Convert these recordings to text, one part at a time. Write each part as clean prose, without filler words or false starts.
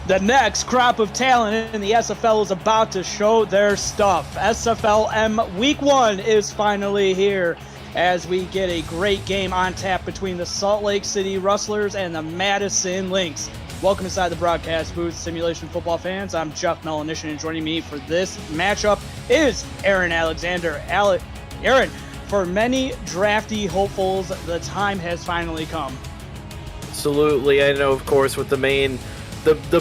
The next crop of talent in the SFL is about to show their stuff. SFLm Week 1 is finally here as we get a great game on tap between the Salt Lake City Rustlers and the Madison Lynx. Welcome inside the broadcast booth, Simulation Football fans. I'm Jeff Melanishin, and joining me for this matchup is Aaron Alexander. Aaron, for many drafty hopefuls, the time has finally come. Absolutely. I know, of course, with the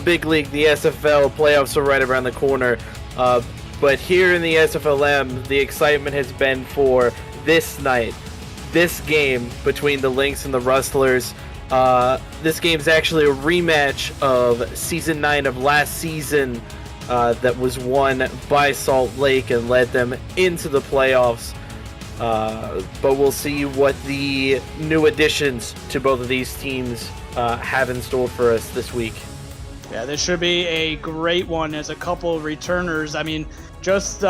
big league, the SFL playoffs are right around the corner. But here in the SFLm, the excitement has been for this night, this game between the Lynx and the Rustlers. This game's actually a rematch of Season 9 of last season that was won by Salt Lake and led them into the playoffs. But we'll see what the new additions to both of these teams have in store for us this week. Yeah, this should be a great one as a couple of returners. I mean, just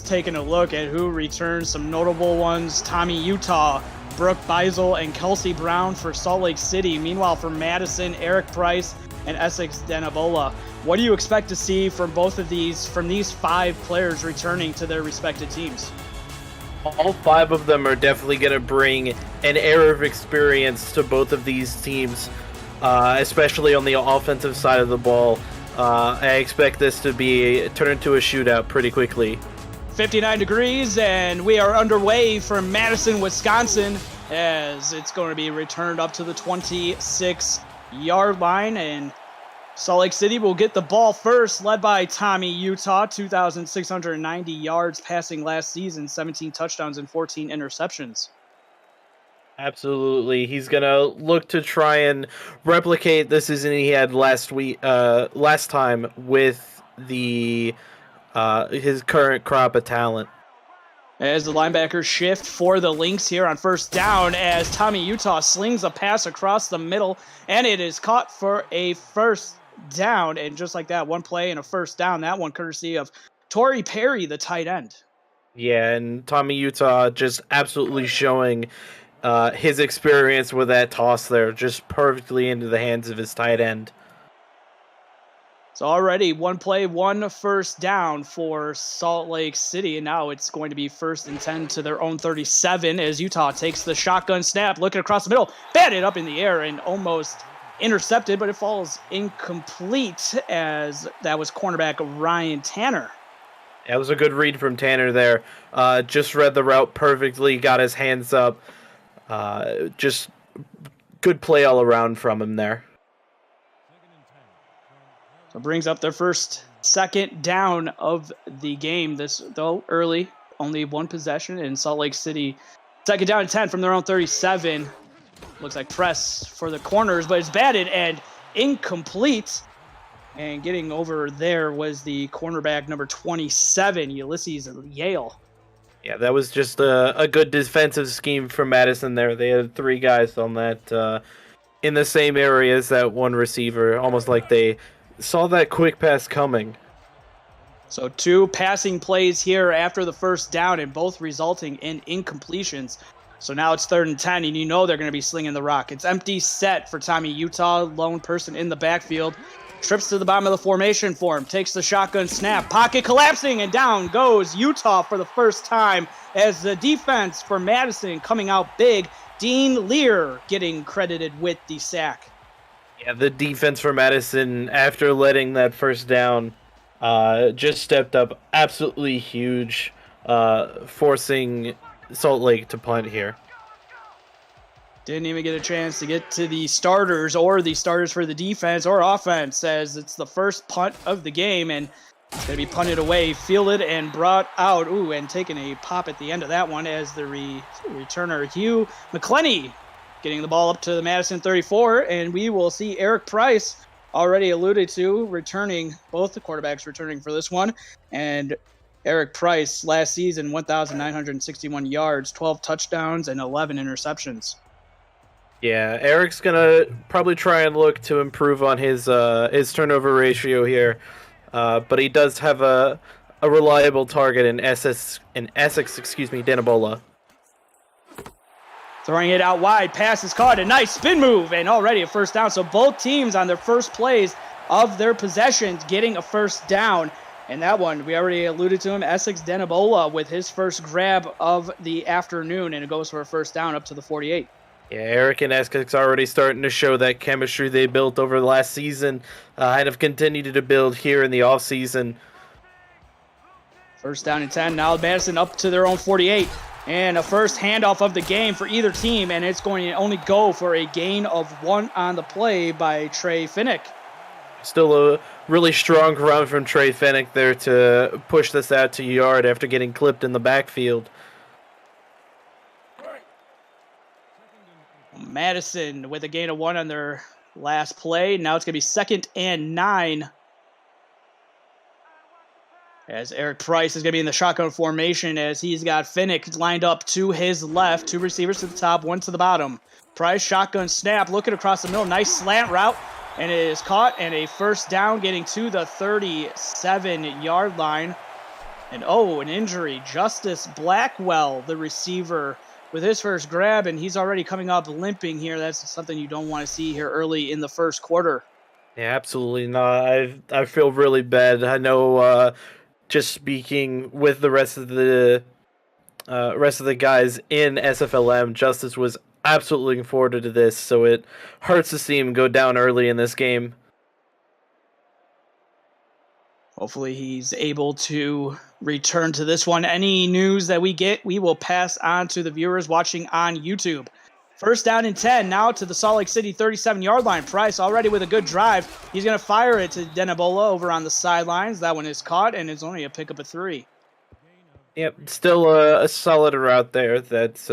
taking a look at who returns, some notable ones: Tommy Utah, Brooke Beisel, and Kelsey Brown for Salt Lake City. Meanwhile, for Madison, Eric Price and Essex Denabola. What do you expect to see from these 5 players returning to their respective teams? All 5 of them are definitely going to bring an air of experience to both of these teams, especially on the offensive side of the ball. I expect this to turn into a shootout pretty quickly. 59 degrees, and we are underway for Madison, Wisconsin, as it's going to be returned up to the 26-yard line, and Salt Lake City will get the ball first, led by Tommy Utah, 2,690 yards passing last season, 17 touchdowns and 14 interceptions. Absolutely. He's going to look to try and replicate the season he had last time with his current crop of talent. As the linebackers shift for the Lynx here on first down, as Tommy Utah slings a pass across the middle, and it is caught for a first down. And just like that, one play and a first down, that one courtesy of Torrey Perry, the tight end. Yeah, and Tommy Utah just absolutely showing his experience with that toss there, just perfectly into the hands of his tight end. So already one play, one first down for Salt Lake City, and now it's going to be 1st and 10 to their own 37 as Utah takes the shotgun snap, looking across the middle, batted up in the air and almost intercepted, but it falls incomplete as that was cornerback Ryan Tanner. That was a good read from Tanner there. Just read the route perfectly, got his hands up. Just good play all around from him there. So it brings up their first second down of the game. This, though, early, only one possession in Salt Lake City. Second down and 10 from their own 37. Looks like press for the corners, but it's batted and incomplete. And getting over there was the cornerback number 27, Ulysses Yale. Yeah, that was just a good defensive scheme from Madison there. They had 3 guys on that in the same area as that one receiver, almost like they saw that quick pass coming. So 2 passing plays here after the first down, and both resulting in incompletions. So now it's 3rd and 10, and you know they're going to be slinging the rock. It's empty set for Tommy Utah, lone person in the backfield. Trips to the bottom of the formation for him, takes the shotgun snap, pocket collapsing, and down goes Utah for the first time as the defense for Madison coming out big. Dean Lear getting credited with the sack. Yeah, the defense for Madison, after letting that first down, just stepped up absolutely huge, forcing Salt Lake to punt here. Didn't even get a chance to get to the starters or the starters for the defense or offense, as it's the first punt of the game, and it's going to be punted away, fielded, and brought out. Ooh, and taking a pop at the end of that one as the returner Hugh McClenny getting the ball up to the Madison 34, and we will see Eric Price, already alluded to, returning, both the quarterbacks returning for this one, and Eric Price last season, 1,961 yards, 12 touchdowns, and 11 interceptions. Yeah, Eric's gonna probably try and look to improve on his turnover ratio here, but he does have a reliable target in Essex, Denabola. Throwing it out wide, pass is caught, a nice spin move, and already a first down. So both teams on their first plays of their possessions, getting a first down. And that one, we already alluded to him, Essex Denibola with his first grab of the afternoon, and it goes for a first down up to the 48. Yeah, Eric and Essex already starting to show that chemistry they built over the last season and have continued to build here in the offseason. First down and 10. Now Madison up to their own 48. And a first handoff of the game for either team, and it's going to only go for a gain of 1 on the play by Trey Finnick. Still a really strong run from Trey Finnick there to push this out to yard after getting clipped in the backfield. Madison with a gain of 1 on their last play. Now it's going to be 2nd and 9. As Eric Price is going to be in the shotgun formation as he's got Finnick lined up to his left. 2 receivers to the top, 1 to the bottom. Price shotgun snap, looking across the middle. Nice slant route. And it is caught, and a first down getting to the 37-yard line. And an injury. Justice Blackwell, the receiver, with his first grab, and he's already coming up limping here. That's something you don't want to see here early in the first quarter. Yeah, absolutely not. I feel really bad. I know just speaking with the rest of the guys in SFLm, Justice was absolutely looking forward to this, so it hurts to see him go down early in this game. Hopefully he's able to return to this one. Any news that we get, we will pass on to the viewers watching on YouTube. First down and 10, now to the Salt Lake City 37-yard line. Price already with a good drive. He's going to fire it to Denibola over on the sidelines. That one is caught, and it's only a pickup of 3. Yep, still a solid route there. That's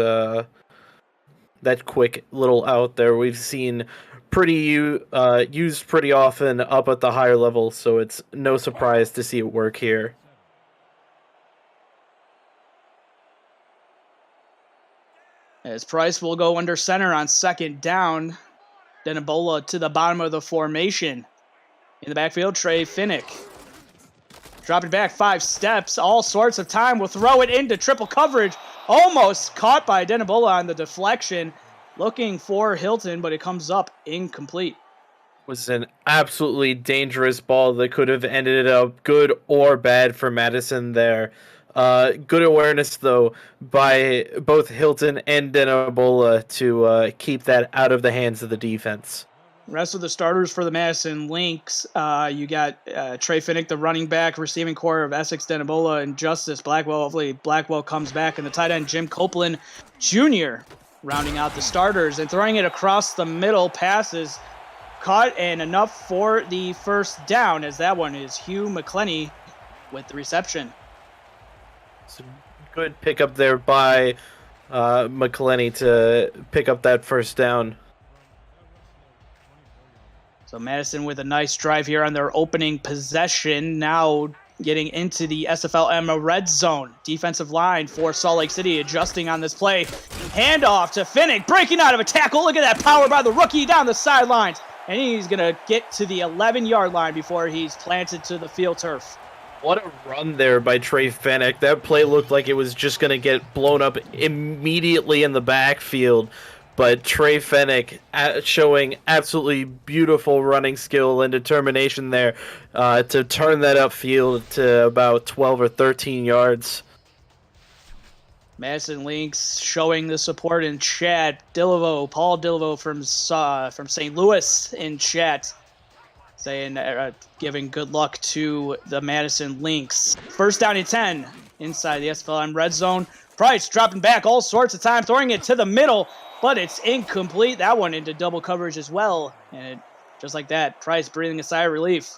that quick little out there we've seen used pretty often up at the higher level, so it's no surprise to see it work here. As Price will go under center on 2nd down. Denibola to the bottom of the formation. In the backfield, Trey Finnick. Dropping back 5 steps, all sorts of time. Will throw it into triple coverage. Almost caught by Denibola on the deflection. Looking for Hilton, but it comes up incomplete. Was an absolutely dangerous ball that could have ended up good or bad for Madison there. Good awareness, though, by both Hilton and Denibola to keep that out of the hands of the defense. Rest of the starters for the Madison Lynx, you got Trey Finnick, the running back, receiving core of Essex Denibola, and Justice Blackwell. Hopefully Blackwell comes back. And the tight end, Jim Copeland Jr., rounding out the starters. And throwing it across the middle, passes caught and enough for the first down, as that one is Hugh McClenny with the reception. It's a good pickup there by McClenny to pick up that first down. So Madison with a nice drive here on their opening possession. Now getting into the SFLm red zone. Defensive line for Salt Lake City adjusting on this play. Handoff to Finnick, breaking out of a tackle. Look at that power by the rookie down the sidelines. And he's going to get to the 11-yard line before he's planted to the field turf. What a run there by Trey Finnick. That play looked like it was just going to get blown up immediately in the backfield. But Trey Finnick showing absolutely beautiful running skill and determination there to turn that upfield to about 12 or 13 yards. Madison Lynx showing the support in chat. Paul Dilivo from St. Louis in chat, saying giving good luck to the Madison Lynx. First down and 10 inside the SFLm red zone. Price dropping back all sorts of time, throwing it to the middle, but it's incomplete. That one into double coverage as well. And just like that, Price breathing a sigh of relief.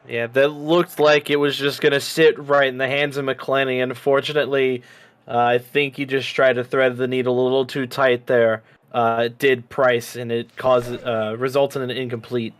Yeah, that looked like it was just going to sit right in the hands of McClenny. Unfortunately, I think he just tried to thread the needle a little too tight there. It did Price, and it resulted in an incomplete.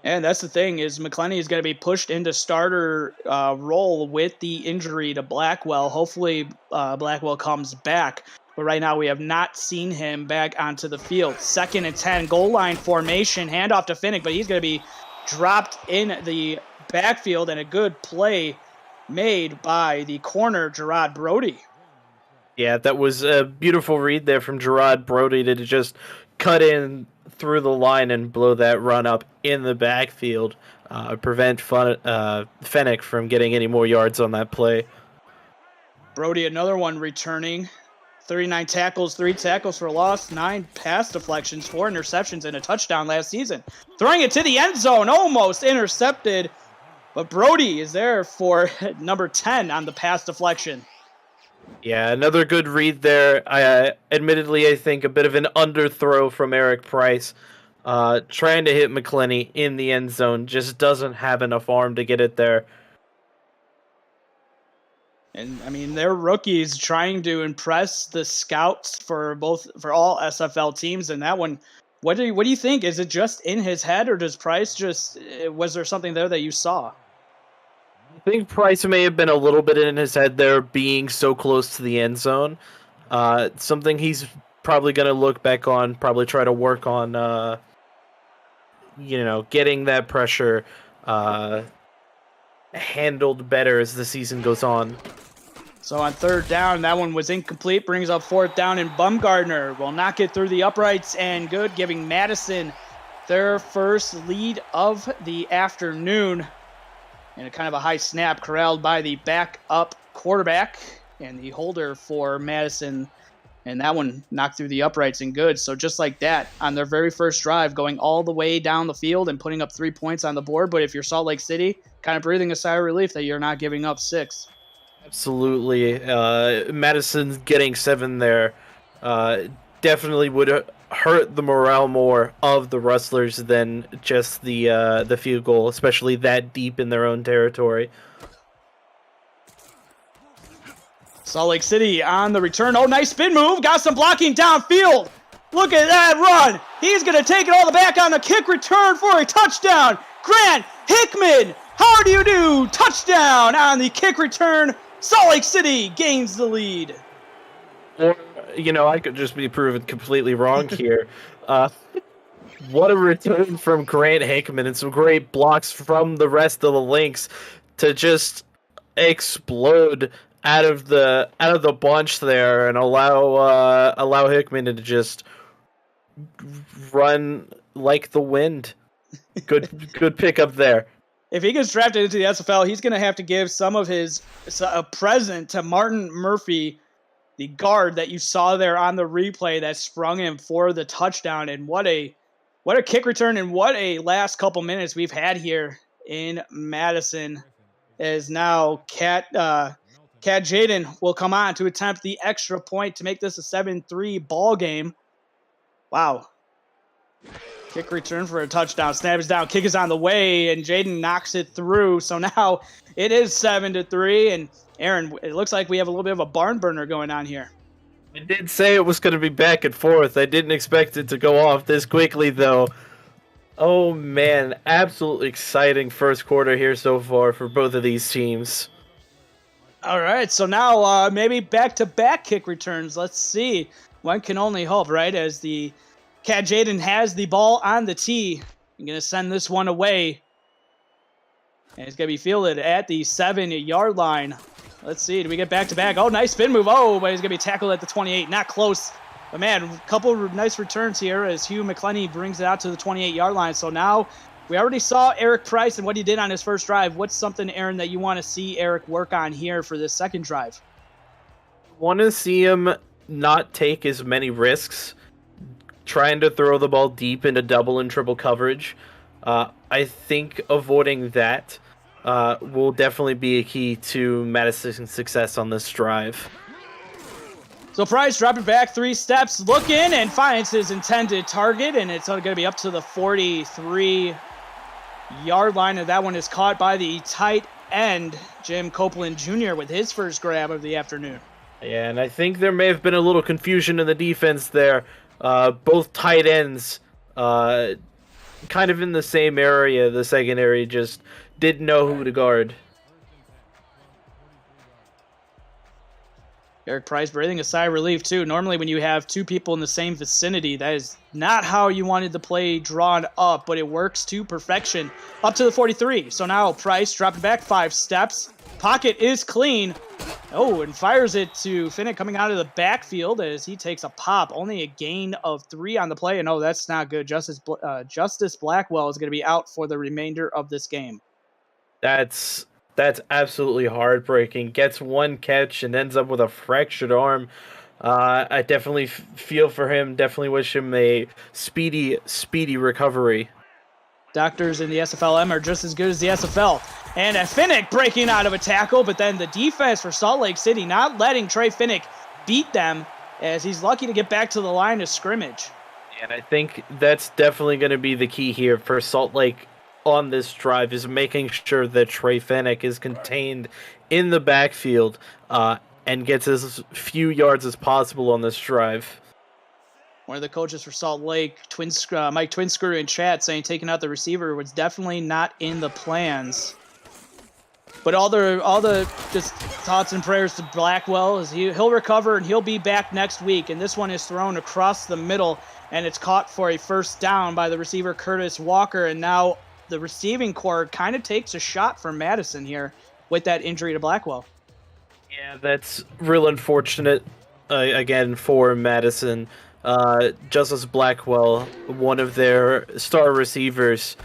And that's the thing, is McClenny is going to be pushed into starter role with the injury to Blackwell. Hopefully Blackwell comes back. But right now we have not seen him back onto the field. 2nd and 10, goal line formation, handoff to Finnick, but he's going to be dropped in the backfield, and a good play made by the corner, Gerard Brody. Yeah, that was a beautiful read there from Gerard Brody to just cut in through the line and blow that run up in the backfield, prevent Fennec from getting any more yards on that play. Brody, another one returning. 39 tackles, 3 tackles for loss, 9 pass deflections, 4 interceptions, and a touchdown last season. Throwing it to the end zone, almost intercepted. But Brody is there for number 10 on the pass deflection. Yeah, another good read there. Admittedly, I think a bit of an underthrow from Eric Price. Trying to hit McClenny in the end zone, just doesn't have enough arm to get it there. And I mean, they're rookies trying to impress the scouts for all SFL teams. And that one, what do you think? Is it just in his head, or does Price was there something there that you saw? I think Price may have been a little bit in his head there, being so close to the end zone. Something he's probably going to look back on, probably try to work on, getting that pressure handled better as the season goes on. So on third down, that one was incomplete. Brings up fourth down, and Bumgardner will knock it through the uprights and good, giving Madison their first lead of the afternoon. And a kind of a high snap corralled by the backup quarterback and the holder for Madison. And that one knocked through the uprights and good. So just like that, on their very first drive, going all the way down the field and putting up 3 points on the board. But if you're Salt Lake City, kind of breathing a sigh of relief that you're not giving up 6. Absolutely. Madison's getting 7 there. Definitely would hurt the morale more of the Rustlers than just the field goal, especially that deep in their own territory. Salt Lake City on the return. Oh, nice spin move. Got some blocking downfield. Look at that run. He's going to take it all the back on the kick return for a touchdown. Grant Hickman, how do you do? Touchdown on the kick return. Salt Lake City gains the lead. Or, I could just be proven completely wrong here. What a return from Grant Hickman, and some great blocks from the rest of the Lynx to just explode out of the bunch there and allow Hickman to just run like the wind. Good pickup there. If he gets drafted into the SFL, he's going to have to give some of a present to Martin Murphy, the guard that you saw there on the replay that sprung him for the touchdown. And what a kick return, and what a last couple minutes we've had here in Madison. As now Cat Jaden will come on to attempt the extra point to make this a 7-3 ball game. Wow. Kick return for a touchdown. Snap is down. Kick is on the way, and Jaden knocks it through. So now it is 7-3. And Aaron, it looks like we have a little bit of a barn burner going on here. I did say it was going to be back and forth. I didn't expect it to go off this quickly, though. Oh, man. Absolutely exciting first quarter here so far for both of these teams. All right. So now maybe back-to-back kick returns. Let's see. One can only hope, right? As the Cat Jaden has the ball on the tee. I'm going to send this one away. And it's going to be fielded at the 7-yard line. Let's see. Do we get back-to-back? Oh, nice spin move. Oh, but he's going to be tackled at the 28. Not close. But, man, a couple of nice returns here as Hugh McClenny brings it out to the 28-yard line. So now we already saw Eric Price and what he did on his first drive. What's something, Aaron, that you want to see Eric work on here for this second drive? Want to see him not take as many risks trying to throw the ball deep into double and triple coverage. I think avoiding that will definitely be a key to Madison's success on this drive. So Price dropping back 3 steps, looking, and finds his intended target, and it's going to be up to the 43-yard line, and that one is caught by the tight end, Jim Copeland Jr., with his first grab of the afternoon. Yeah, and I think there may have been a little confusion in the defense there. Both tight ends kind of in the same area. The secondary just didn't know who to guard. Eric Price breathing a sigh of relief, too. Normally when you have 2 people in the same vicinity, that is not how you wanted the play drawn up, but it works to perfection. Up to the 43. So now Price dropping back 5 steps. Pocket is clean. Oh, and fires it to Finnick coming out of the backfield as he takes a pop. Only a gain of 3 on the play. And no, that's not good. Justice Blackwell is going to be out for the remainder of this game. That's absolutely heartbreaking. Gets one catch and ends up with a fractured arm. I definitely feel for him. Definitely wish him a speedy recovery. Doctors in the SFLm are just as good as the SFL. And Finnick breaking out of a tackle, but then the defense for Salt Lake City not letting Trey Finnick beat them as he's lucky to get back to the line of scrimmage. And I think that's definitely going to be the key here for Salt Lake on this drive, is making sure that Trey Finnick is contained in the backfield and gets as few yards as possible on this drive. One of the coaches for Salt Lake, Mike Twinscrew in chat, saying taking out the receiver was definitely not in the plans. But all the just thoughts and prayers to Blackwell is he'll recover and he'll be back next week. And this one is thrown across the middle and it's caught for a first down by the receiver Curtis Walker. And now the receiving corps kind of takes a shot for Madison here with that injury to Blackwell. Yeah, that's real unfortunate again for Madison. Justice Blackwell, one of their star receivers.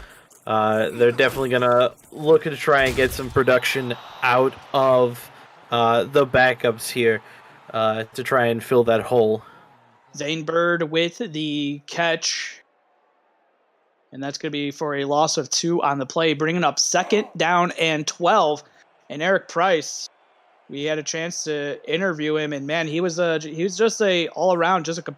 They're definitely going to look to try and get some production out of the backups here to try and fill that hole. Zane Bird with the catch. And that's going to be for a loss of 2 on the play, bringing up 2nd down and 12. And Eric Price, we had a chance to interview him, and man, he was just a all-around, just a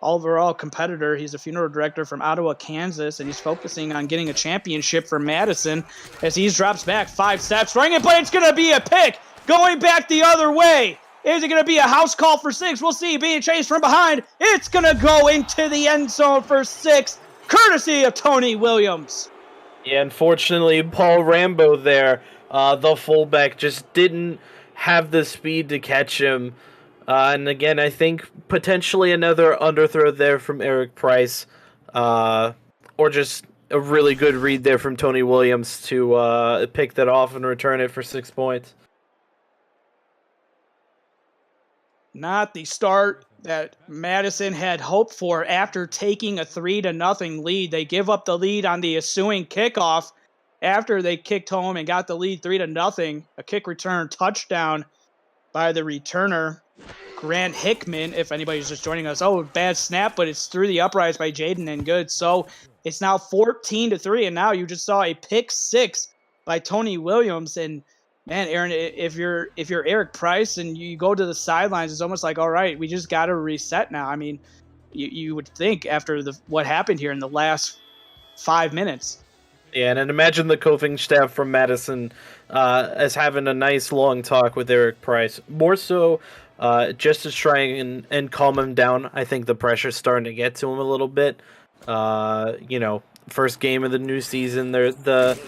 overall competitor. He's a funeral director from Ottawa, Kansas, and he's focusing on getting a championship for Madison as he drops back 5 steps, throwing it, but it's going to be a pick going back the other way. Is it going to be a house call for 6? We'll see. Being chased from behind. It's going to go into the end zone for 6, courtesy of Tony Williams. Yeah, unfortunately, Paul Rambo there, the fullback, just didn't have the speed to catch him. And again, I think potentially another underthrow there from Eric Price, or just a really good read there from Tony Williams to pick that off and return it for 6 points. Not the start that Madison had hoped for after taking a 3-0 lead. They give up the lead on the ensuing kickoff after they kicked home and got the lead 3-0. A kick return touchdown by the returner, Grant Hickman, if anybody's just joining us. Oh, bad snap, but it's through the uprights by Jaden and good. So it's now 14-3, and now you just saw a pick 6 by Tony Williams. And man, Aaron, if you're Eric Price and you go to the sidelines, it's almost like, all right, we just got to reset now. I mean, you would think after what happened here in the last 5 minutes. Yeah, and imagine the coaching staff from Madison as having a nice long talk with Eric Price. More so just to try and calm him down. I think the pressure's starting to get to him a little bit. First game of the new season, the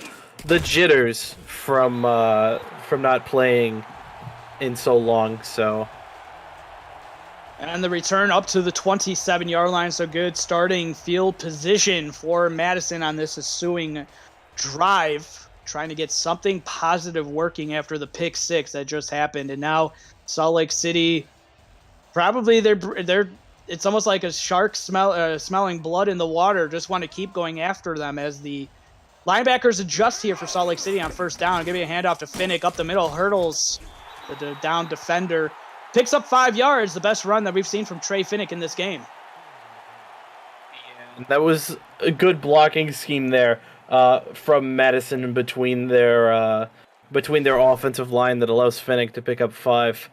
jitters from not playing in so long. So, and the return up to the 27-yard line. So good starting field position for Madison on this ensuing drive, trying to get something positive working after the pick 6 that just happened. And now Salt Lake City, probably they're it's almost like a shark smelling blood in the water, just want to keep going after them as the linebackers adjust here for Salt Lake City on first down. Give me a handoff to Finnick up the middle, hurdles the down defender, picks up 5 yards, the best run that we've seen from Trey Finnick in this game. Yeah, that was a good blocking scheme there from Madison between their offensive line that allows Finnick to pick up 5.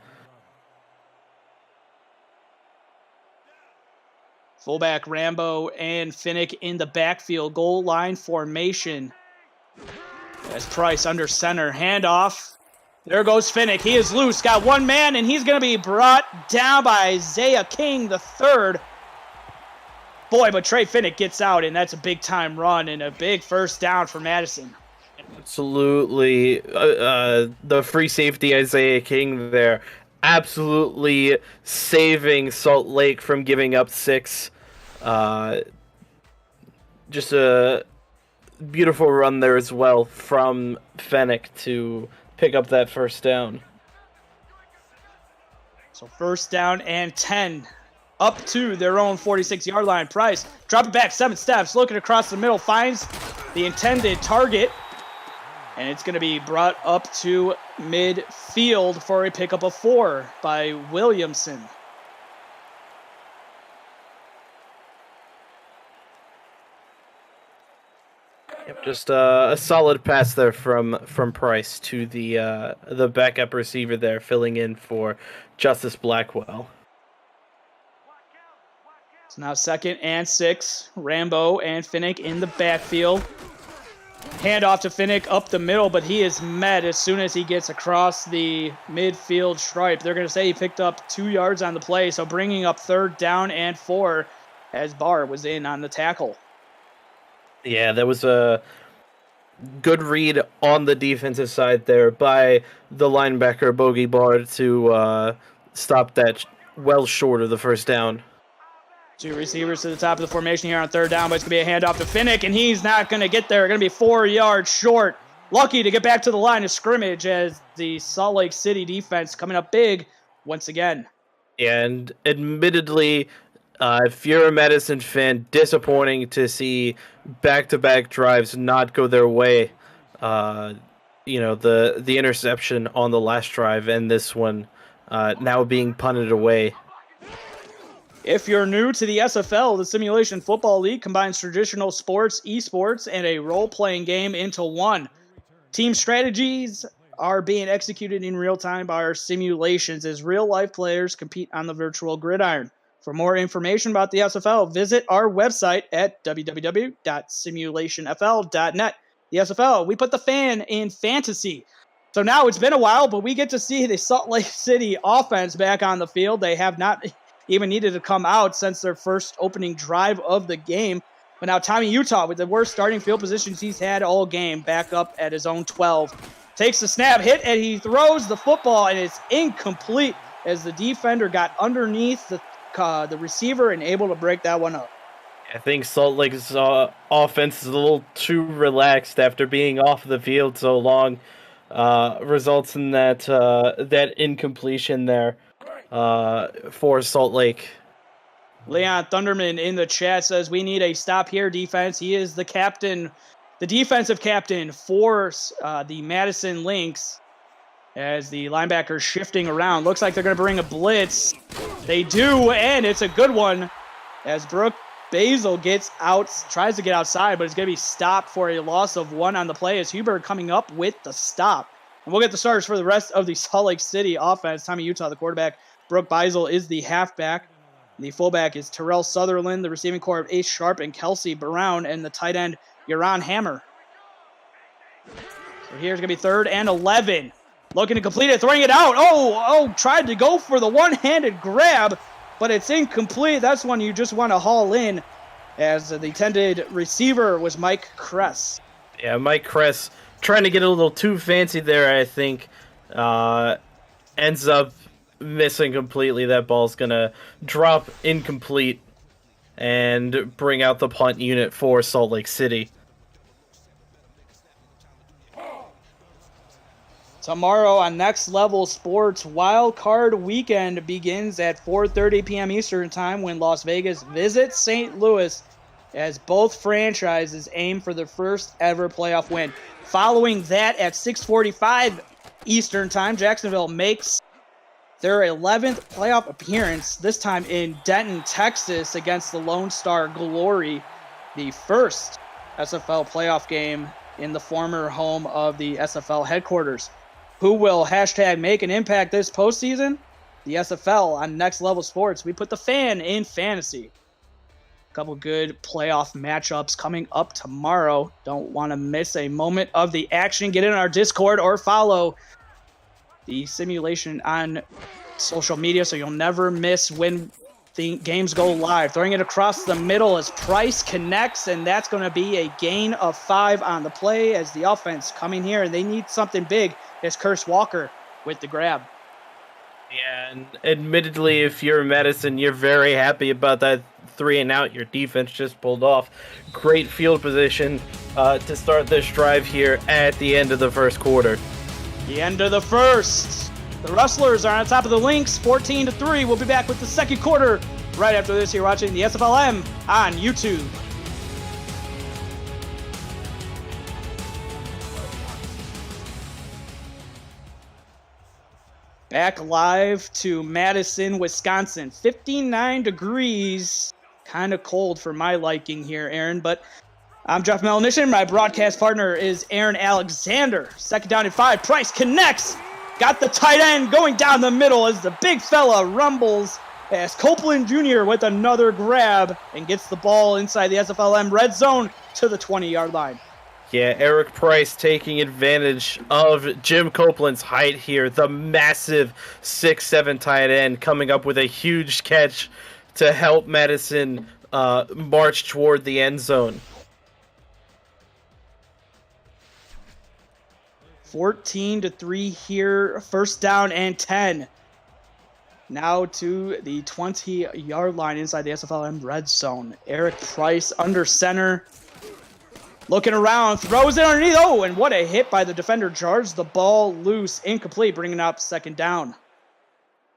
Fullback Rambo and Finnick in the backfield, goal line formation. As Price under center, handoff. There goes Finnick. He is loose, got one man, and he's going to be brought down by Isaiah King III. Boy, but Trey Finnick gets out, and that's a big-time run and a big first down for Madison. Absolutely. The free safety Isaiah King there, absolutely saving Salt Lake from giving up 6. Just a beautiful run there as well from Finnick to pick up that first down. So first down and 10. Up to their own 46-yard line. Price drop it back 7 steps, looking across the middle, finds the intended target, and it's going to be brought up to midfield for a pickup of 4 by Williamson. Yep, just a solid pass there from Price to the backup receiver there, filling in for Justice Blackwell. So now 2nd and 6. Rambo and Finnick in the backfield. Handoff to Finnick up the middle, but he is met as soon as he gets across the midfield stripe. They're going to say he picked up 2 yards on the play, so bringing up 3rd down and 4 as Barr was in on the tackle. Yeah, that was a good read on the defensive side there by the linebacker, Bogey Barr, to stop that well short of the first down. 2 receivers to the top of the formation here on 3rd down, but it's going to be a handoff to Finnick, and he's not going to get there. Going to be 4 yards short. Lucky to get back to the line of scrimmage as the Salt Lake City defense coming up big once again. And admittedly, if you're a Madison fan, disappointing to see back-to-back drives not go their way. The interception on the last drive and this one now being punted away. If you're new to the SFL, the Simulation Football League combines traditional sports, esports, and a role-playing game into one. Team strategies are being executed in real time by our simulations as real-life players compete on the virtual gridiron. For more information about the SFL, visit our website at www.simulationfl.net. The SFL, we put the fan in fantasy. So now it's been a while, but we get to see the Salt Lake City offense back on the field. They have not even needed to come out since their first opening drive of the game. But now Tommy Utah, with the worst starting field positions he's had all game, back up at his own 12. Takes the snap, hit, and he throws the football, and it's incomplete as the defender got underneath the receiver and able to break that one up. I think Salt Lake's offense is a little too relaxed after being off the field so long. Results in that incompletion there for Salt Lake. Leon Thunderman in the chat says, we need a stop here defense. He is the captain, the defensive captain for the Madison Lynx as the linebackers shifting around. Looks like they're going to bring a blitz. They do, and it's a good one as Brooke Basil gets out, tries to get outside, but it's going to be stopped for a loss of 1 on the play as Huber coming up with the stop. And we'll get the starters for the rest of the Salt Lake City offense. Tommy Utah, the quarterback. Brooke Basil is the halfback. The fullback is Terrell Sutherland, the receiving core of Ace Sharp and Kelsey Brown, and the tight end, Yaron Hammer. So here's going to be 3rd and 11. Looking to complete it, throwing it out. Tried to go for the one-handed grab, but it's incomplete. That's one you just want to haul in, as the intended receiver was Mike Kress. Yeah, Mike Kress trying to get a little too fancy there, I think. Ends up missing completely. That ball's going to drop incomplete and bring out the punt unit for Salt Lake City. Tomorrow on Next Level Sports, Wild Card Weekend begins at 4:30 p.m. Eastern Time when Las Vegas visits St. Louis as both franchises aim for their first ever playoff win. Following that at 6:45 Eastern Time, Jacksonville makes their 11th playoff appearance, this time in Denton, Texas against the Lone Star Glory, the first SFL playoff game in the former home of the SFL headquarters. Who will hashtag make an impact this postseason? The SFL on Next Level Sports. We put the fan in fantasy. A couple good playoff matchups coming up tomorrow. Don't want to miss a moment of the action. Get in our Discord or follow the simulation on social media so you'll never miss when the games go live. Throwing it across the middle as Price connects, and that's going to be a gain of 5 on the play as the offense coming here, and they need something big. It's Curse Walker with the grab. Yeah, and admittedly, if you're Madison, you're very happy about that 3-and-out your defense just pulled off. Great field position to start this drive here at the end of the first quarter. The end of the first. The Rustlers are on top of the Lynx, 14-3. We'll be back with the second quarter right after this. You're watching the SFLm on YouTube. Back live to Madison, Wisconsin. 59 degrees. Kind of cold for my liking here, Aaron, but I'm Jeff Melanishin. My broadcast partner is Aaron Alexander. Second down and 5. Price connects. Got the tight end going down the middle as the big fella rumbles past Copeland Jr. with another grab and gets the ball inside the SFLm red zone to the 20-yard line. Yeah, Eric Price taking advantage of Jim Copeland's height here. The massive 6'7" tight end coming up with a huge catch to help Madison march toward the end zone. 14-3 here. First down and 10. Now to the 20-yard line inside the SFLm red zone. Eric Price under center. Looking around, throws it underneath. Oh, and what a hit by the defender. Jars the ball loose, incomplete, bringing up second down.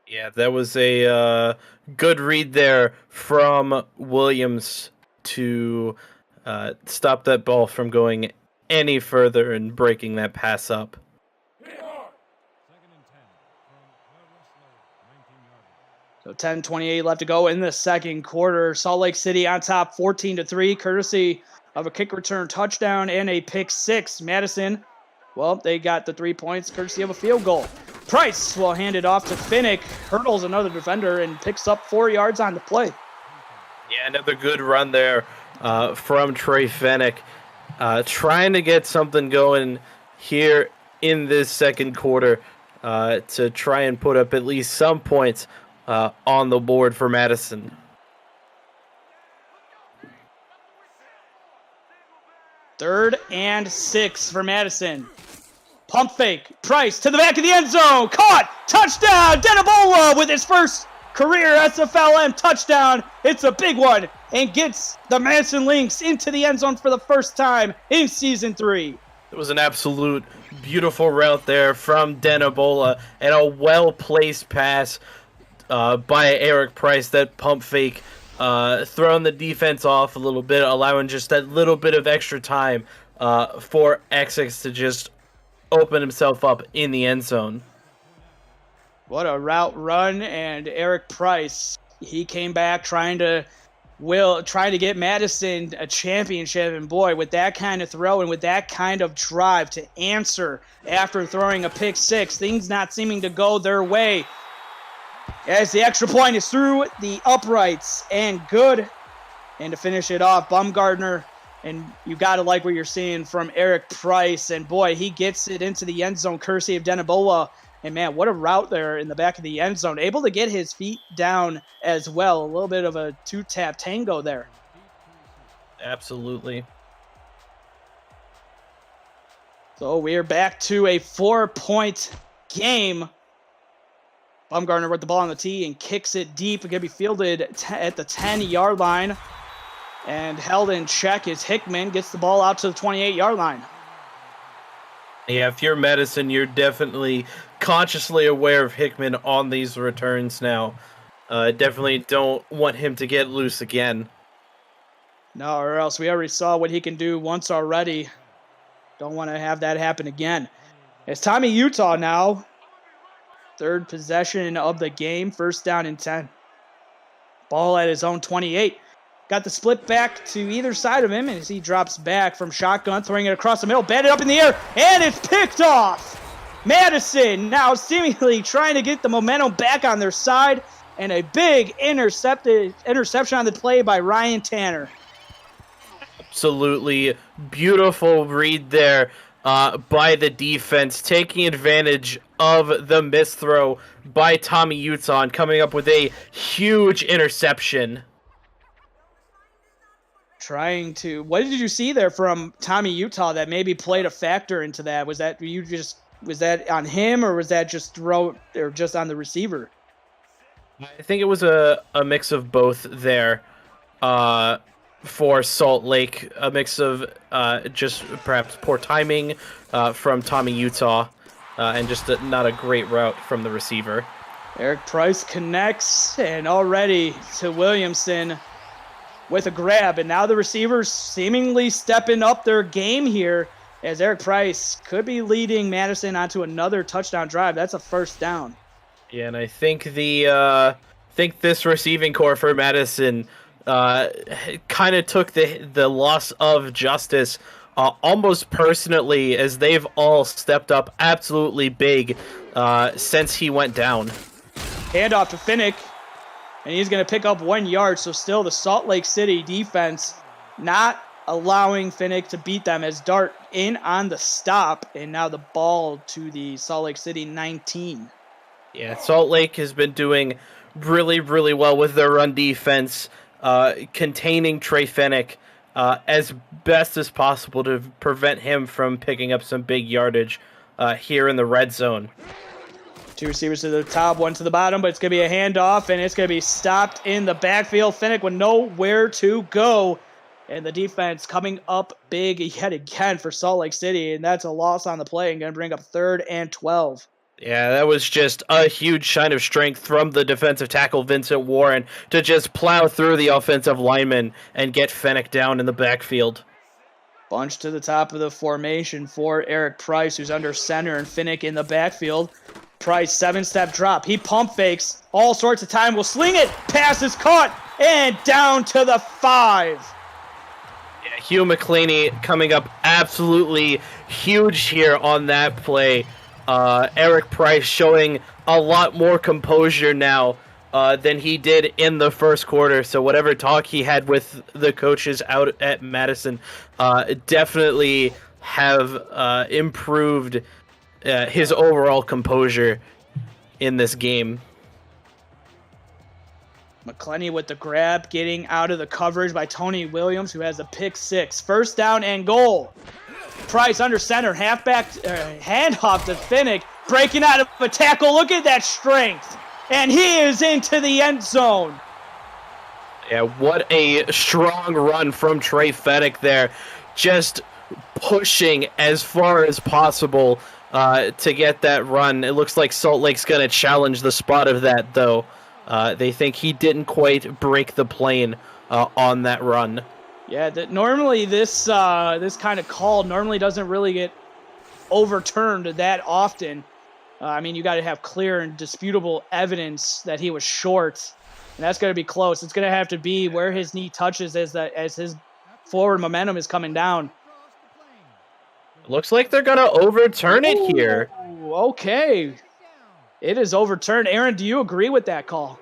Yeah, that was a good read there from Williams to stop that ball from going any further and breaking that pass up. So 10:28 left to go in the second quarter. Salt Lake City on top 14-3, courtesy of a kick return touchdown and a pick six. Madison, well, they got the 3 points courtesy of a field goal. Price will hand it off to Finnick, hurdles another defender, and picks up 4 yards on the play. Yeah, another good run there from Trey Finnick. Trying to get something going here in this second quarter to try and put up at least some points on the board for Madison. Third and 6 for Madison. Pump fake. Price to the back of the end zone. Caught. Touchdown. Denabola with his first career SFLm touchdown. It's a big one and gets the Madison Lynx into the end zone for the first time in Season 3. It was an absolute beautiful route there from Denabola and a well-placed pass by Eric Price. That pump fake throwing the defense off a little bit, allowing just that little bit of extra time for Essex to just open himself up in the end zone. What a route run, and Eric Price, he came back trying to get Madison a championship, and boy, with that kind of throw and with that kind of drive to answer after throwing a pick six, things not seeming to go their way. As the extra point is through the uprights and good. And to finish it off, Bumgardner, and you got to like what you're seeing from Eric Price. And boy, he gets it into the end zone courtesy of Denabola. And man, what a route there in the back of the end zone. Able to get his feet down as well. A little bit of a two-tap tango there. Absolutely. So we are back to a 4-point game. Bumgardner with the ball on the tee and kicks it deep. It can be fielded at the 10-yard line. And held in check is Hickman. Gets the ball out to the 28-yard line. Yeah, if you're Madison, you're definitely consciously aware of Hickman on these returns now. Definitely don't want him to get loose again. No, or else we already saw what he can do once already. Don't want to have that happen again. It's Tommy Utah now. Third possession of the game. First down and 10. Ball at his own 28. Got the split back to either side of him as he drops back from shotgun, throwing it across the middle, batted up in the air, and it's picked off. Madison now seemingly trying to get the momentum back on their side, and a big interception on the play by Ryan Tanner. Absolutely beautiful read there by the defense, taking advantage of the misthrow by Tommy Utah and coming up with a huge interception. What did you see there from Tommy Utah that maybe played a factor into that? Was that on him, or was that just on the receiver? I think it was a mix of both there for Salt Lake. A mix of just perhaps poor timing from Tommy Utah and just not a great route from the receiver. Eric Price connects, and already to Williamson with a grab. And now the receivers seemingly stepping up their game here, as Eric Price could be leading Madison onto another touchdown drive. That's a first down. Yeah, and I think this receiving core for Madison kind of took the loss of Justice almost personally, as they've all stepped up absolutely big since he went down. Handoff to Finnick, and he's going to pick up 1 yard. So still the Salt Lake City defense not allowing Finnick to beat them, as Dart in on the stop, and now the ball to the Salt Lake City 19. Yeah, Salt Lake has been doing really, really well with their run defense, containing Trey Finnick as best as possible to prevent him from picking up some big yardage here in the red zone. 2 receivers to the top, 1 to the bottom, but it's going to be a handoff, and it's going to be stopped in the backfield. Finnick with nowhere to go, and the defense coming up big yet again for Salt Lake City, and that's a loss on the play and going to bring up 3rd and 12. Yeah, that was just a huge sign of strength from the defensive tackle, Vincent Warren, to just plow through the offensive lineman and get Finnick down in the backfield. Bunch to the top of the formation for Eric Price, who's under center, and Finnick in the backfield. Price, 7-step drop. He pump fakes all sorts of time. Will sling it. Pass is caught. And down to the 5. Yeah, Hugh McClaney coming up absolutely huge here on that play. Eric Price showing a lot more composure now than he did in the first quarter. So whatever talk he had with the coaches out at Madison definitely have improved his overall composure in this game. McClenny with the grab, getting out of the coverage by Tony Williams, who has a pick 6. First down and goal. Price under center, halfback handoff to Finnick, breaking out of a tackle. Look at that strength. And he is into the end zone. Yeah, what a strong run from Trey Finnick there. Just pushing as far as possible to get that run. It looks like Salt Lake's going to challenge the spot of that, though. They think he didn't quite break the plane on that run. Yeah, normally this kind of call normally doesn't really get overturned that often. I mean, you got to have clear and disputable evidence that he was short, and that's going to be close. It's going to have to be where his knee touches as his forward momentum is coming down. Looks like they're going to overturn it here. Okay. It is overturned. Aaron, do you agree with that call?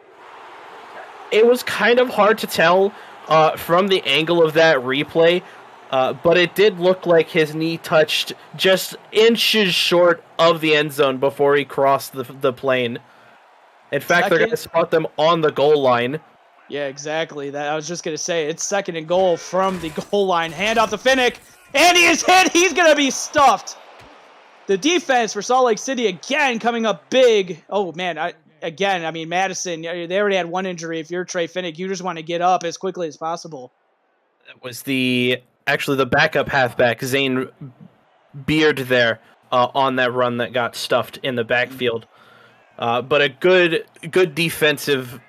It was kind of hard to tell from the angle of that replay, but it did look like his knee touched just inches short of the end zone before he crossed the plane. In fact, they're going to spot them on the goal line. Yeah, exactly. I was just going to say, it's 2nd and goal from the goal line. Hand off to Finnick, and he is hit. He's going to be stuffed. The defense for Salt Lake City, again, coming up big. Oh, man, Madison, they already had 1 injury. If you're Trey Finnick, you just want to get up as quickly as possible. That was the backup halfback, Zane Beard, there on that run that got stuffed in the backfield. But a good defensive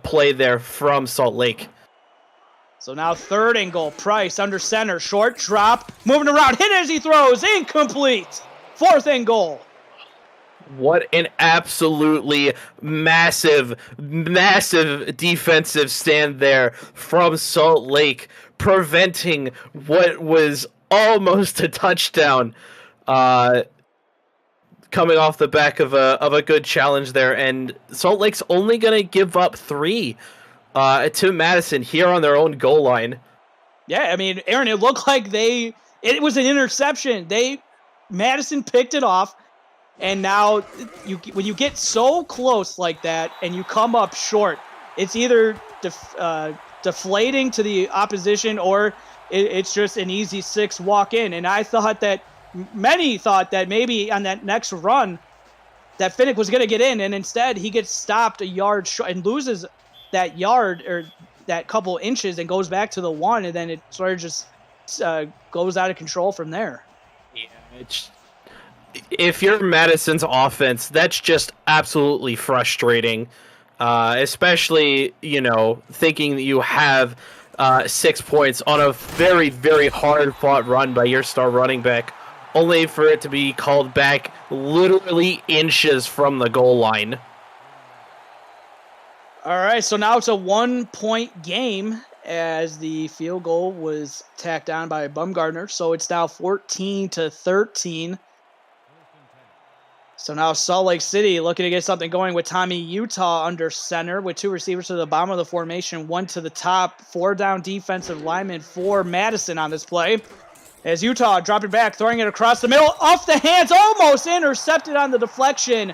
play there from Salt Lake. So now 3rd and goal. Price under center, short drop, moving around, hit as he throws, incomplete. 4th and goal. What an absolutely massive defensive stand there from Salt Lake, preventing what was almost a touchdown, coming off the back of a good challenge there. And Salt Lake's only going to give up 3 to Madison here on their own goal line. Yeah, I mean, Aaron, it looked like it was an interception. Madison picked it off. And now, when you get so close like that and you come up short, it's either deflating to the opposition or it's just an easy 6 walk in. And many thought that maybe on that next run that Finnick was going to get in, and instead he gets stopped a yard short and loses that yard or that couple inches and goes back to the 1, and then it sort of just goes out of control from there. Yeah, if you're Madison's offense, that's just absolutely frustrating. Especially, thinking that you have 6 points on a very, very hard-fought run by your star running back, only for it to be called back literally inches from the goal line. All right, so now it's a 1-point game as the field goal was tacked on by Bumgardner. So it's now 14-13. So now Salt Lake City looking to get something going with Tommy Utah under center with 2 receivers to the bottom of the formation, 1 to the top, 4 down defensive linemen for Madison on this play. As Utah dropping back, throwing it across the middle, off the hands, almost intercepted on the deflection,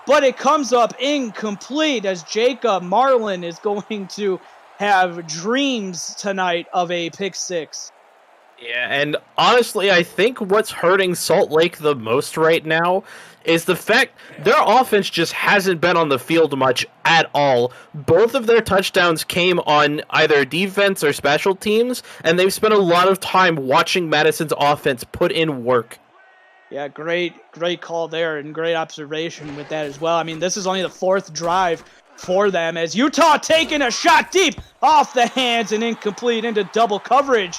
but it comes up incomplete as Jacob Marlin is going to have dreams tonight of a pick 6. Yeah, and honestly, I think what's hurting Salt Lake the most right now is the fact their offense just hasn't been on the field much at all. Both of their touchdowns came on either defense or special teams, and they've spent a lot of time watching Madison's offense put in work. Yeah, great call there and great observation with that as well. I mean, this is only the 4th drive for them as Utah taking a shot deep off the hands and incomplete into double coverage.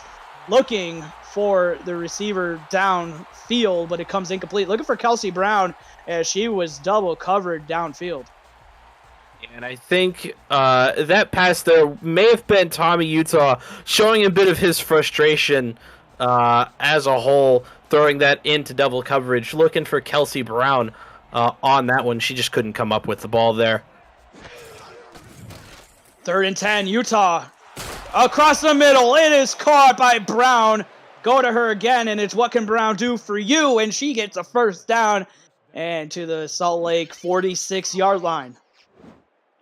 Looking for the receiver downfield, but it comes incomplete. Looking for Kelsey Brown as she was double covered downfield. And I think that pass there may have been Tommy Utah showing a bit of his frustration as a whole, throwing that into double coverage, looking for Kelsey Brown on that one. She just couldn't come up with the ball there. 3rd and 10, Utah. Across the middle, it is caught by Brown. Go to her again, and it's what can Brown do for you? And she gets a 1st down and to the Salt Lake 46-yard line.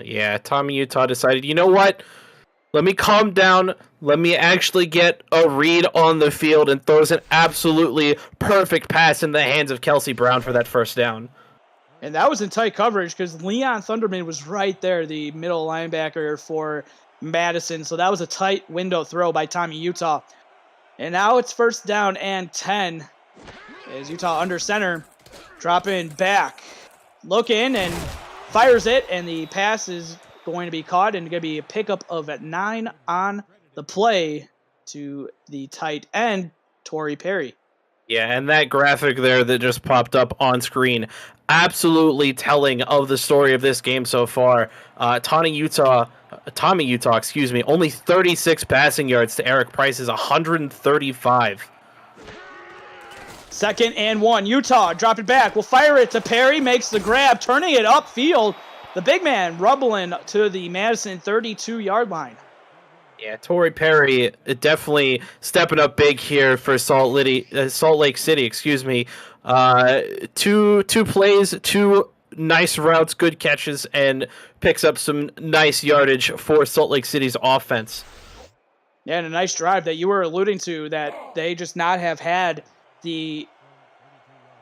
Yeah, Tommy Utah decided, you know what? Let me calm down. Let me actually get a read on the field, and throws an absolutely perfect pass in the hands of Kelsey Brown for that 1st down. And that was in tight coverage because Leon Thunderman was right there, the middle linebacker for Madison. So that was a tight window throw by Tommy Utah. And now it's 1st down and 10 as Utah under center, dropping back, looking and fires it, and the pass is going to be caught and going to be a pickup of 9 on the play to the tight end, Torrey Perry. Yeah, and that graphic there that just popped up on screen, absolutely telling of the story of this game so far. Tommy Utah, only 36 passing yards to Eric Price's 135. 2nd and 1. Utah drop it back. Will fire it to Perry. Makes the grab, turning it upfield. The big man rubbling to the Madison 32-yard line. Yeah, Torrey Perry definitely stepping up big here for Salt Lake City. Two plays, 2 nice routes, good catches, and picks up some nice yardage for Salt Lake City's offense. Yeah, and a nice drive that you were alluding to, that they just not have had the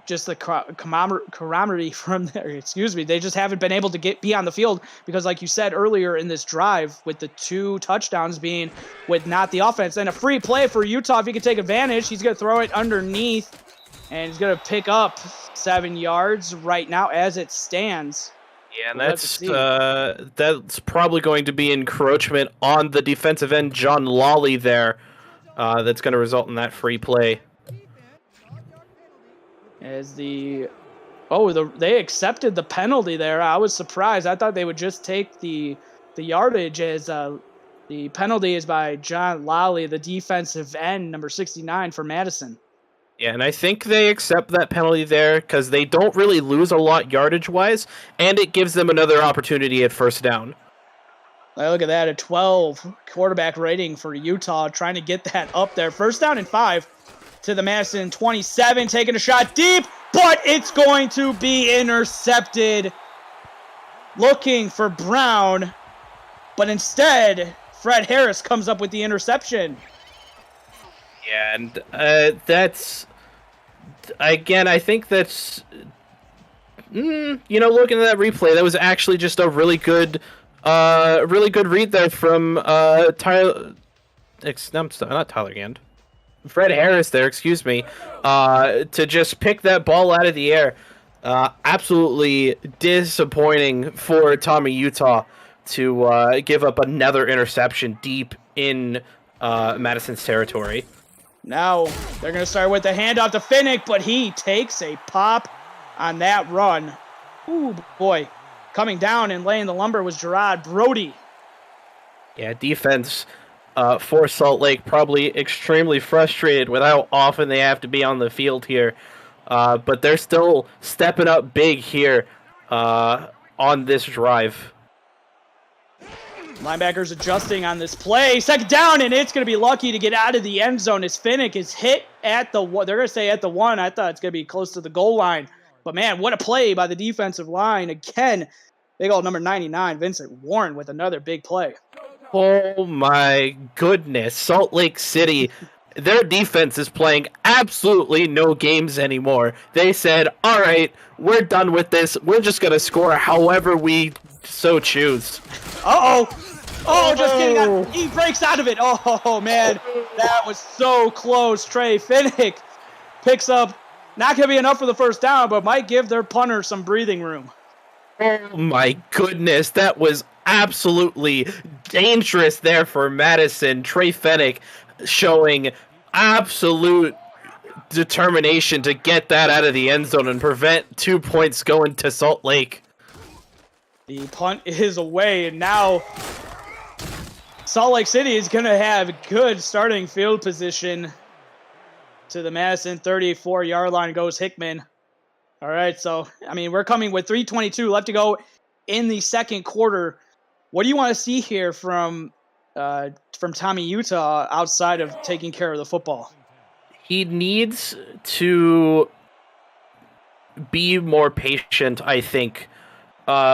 camaraderie from there. They just haven't been able to be on the field because, like you said earlier in this drive, with the 2 touchdowns being with not the offense. And a free play for Utah if he can take advantage. He's going to throw it underneath, and he's going to pick up 7 yards right now as it stands. Yeah, and that's probably going to be encroachment on the defensive end, John Lawley there. That's going to result in that free play. As they accepted the penalty there. I was surprised. I thought they would just take the yardage, as the penalty is by John Lawley, the defensive end, number 69 for Madison. Yeah, and I think they accept that penalty there because they don't really lose a lot yardage-wise, and it gives them another opportunity at 1st down. Look at that, a 12 quarterback rating for Utah, trying to get that up there. 1st down and 5 to the Madison 27, taking a shot deep, but it's going to be intercepted. Looking for Brown, but instead, Fred Harris comes up with the interception. Yeah, and that's, again, I think that's, looking at that replay, that was actually just a really good read there from not Tyler Gand. Fred Harris there, excuse me, to just pick that ball out of the air. Absolutely disappointing for Tommy Utah to give up another interception deep in Madison's territory. Now they're going to start with the handoff to Finnick, but he takes a pop on that run. Ooh, boy. Coming down and laying the lumber was Gerard Brody. Yeah, defense for Salt Lake probably extremely frustrated with how often they have to be on the field here. But they're still stepping up big here on this drive. Linebackers adjusting on this play. Second down, and it's going to be lucky to get out of the end zone as Finnick is hit at the one. They're going to say at the one. I thought it's going to be close to the goal line. But, man, what a play by the defensive line. Again, big old number 99, Vincent Warren, with another big play. Oh, my goodness. Salt Lake City, their defense is playing absolutely no games anymore. They said, all right, we're done with this. We're just going to score however we so choose. Uh-oh. Oh, just kidding. He breaks out of it. Oh, man. That was so close. Trey Finnick picks up. Not going to be enough for the first down, but might give their punter some breathing room. Oh, my goodness. That was absolutely dangerous there for Madison. Trey Finnick showing absolute determination to get that out of the end zone and prevent 2 points going to Salt Lake. The punt is away, and now Salt Lake City is going to have good starting field position. To the Madison 34-yard line goes Hickman. All right, so, I mean, we're coming with 3:22 left to go in the second quarter. What do you want to see here from Tommy Utah outside of taking care of the football? He needs to be more patient, I think,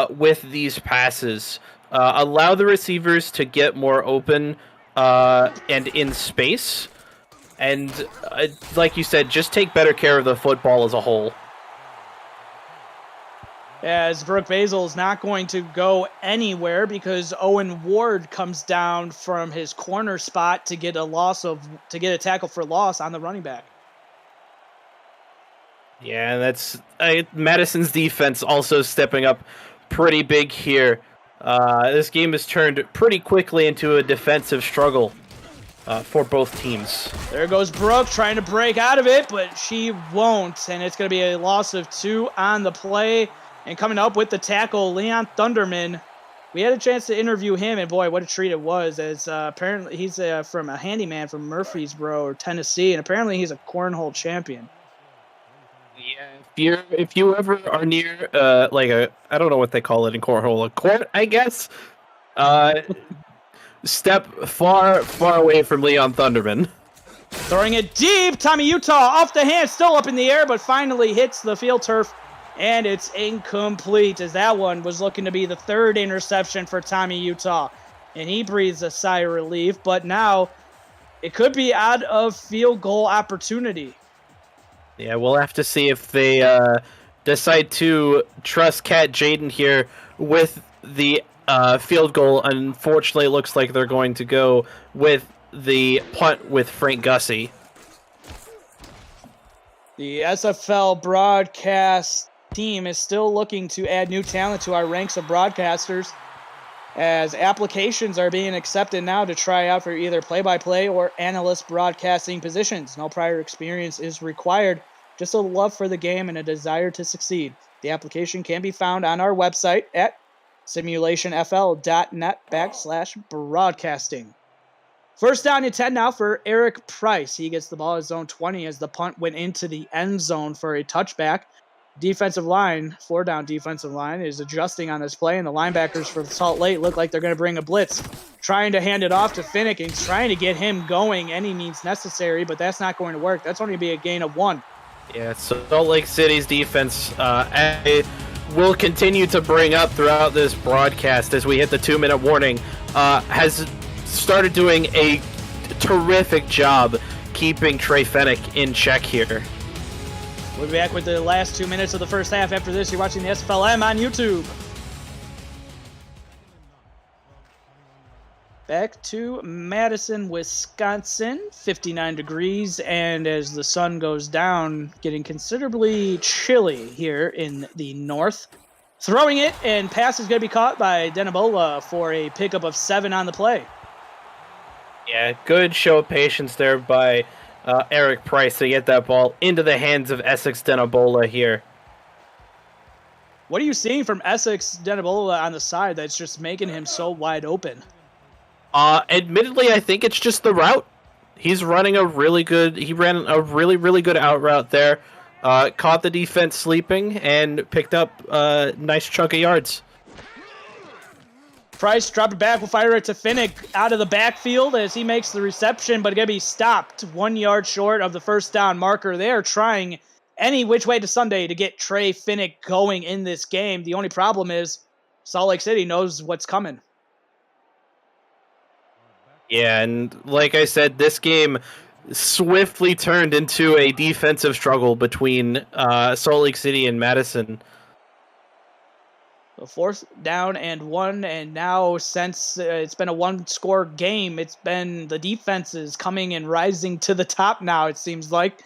with these passes. Allow the receivers to get more open and in space. And like you said, just take better care of the football as a whole. As Brooke Basil is not going to go anywhere because Owen Ward comes down from his corner spot to get a tackle for loss on the running back. Yeah, that's Madison's defense also stepping up pretty big here. This game has turned pretty quickly into a defensive struggle for both teams. There goes Brooke trying to break out of it, but she won't, and it's going to be a loss of 2 on the play. And coming up with the tackle, Leon Thunderman. We had a chance to interview him, and boy, what a treat it was, as apparently he's from a handyman from Murfreesboro, Tennessee, and apparently he's a cornhole champion. Yeah, if you ever are near I don't know what they call it in cornhole, a court, I guess. Step far away from Leon Thunderman. Throwing it deep, Tommy Utah off the hand, still up in the air, but finally hits the field turf, and it's incomplete, as that one was looking to be the third interception for Tommy Utah. And he breathes a sigh of relief, but now it could be out of field goal opportunity. Yeah, we'll have to see if they decide to trust Kat Jaden here with the field goal. Unfortunately, it looks like they're going to go with the punt with Frank Gussie. The SFL broadcast team is still looking to add new talent to our ranks of broadcasters, as applications are being accepted now to try out for either play-by-play or analyst broadcasting positions. No prior experience is required, just a love for the game and a desire to succeed. The application can be found on our website at simulationfl.net/broadcasting. First down and 10 now for Eric Price. He gets the ball at his own 20 as the punt went into the end zone for a touchback. Defensive line, 4-down defensive line, is adjusting on this play, and the linebackers for Salt Lake look like they're going to bring a blitz. Trying to hand it off to Finnick and trying to get him going any means necessary, but that's not going to work. That's only going to be a gain of 1. Yeah, so Salt Lake City's defense will continue to bring up throughout this broadcast as we hit the 2-minute warning, has started doing a terrific job keeping Trey Finnick in check here. We'll be back with the last 2 minutes of the first half. After this, you're watching the SFLm on YouTube. Back to Madison, Wisconsin, 59 degrees, and as the sun goes down, getting considerably chilly here in the north. Throwing it, and pass is going to be caught by Denabola for a pickup of 7 on the play. Yeah, good show of patience there by Eric Price to get that ball into the hands of Essex Denabola here. What are you seeing from Essex Denabola on the side that's just making him so wide open? Admittedly, I think it's just the route. He ran a really, really good out route there. Caught the defense sleeping and picked up a nice chunk of yards. Price dropped it back. Will fire it to Finnick out of the backfield as he makes the reception, but going to be stopped 1 yard short of the first down marker. They are trying any which way to Sunday to get Trey Finnick going in this game. The only problem is Salt Lake City knows what's coming. Yeah, and like I said, this game swiftly turned into a defensive struggle between Salt Lake City and Madison. The 4th down and 1, and now since it's been a one-score game, it's been the defenses coming and rising to the top now, it seems like.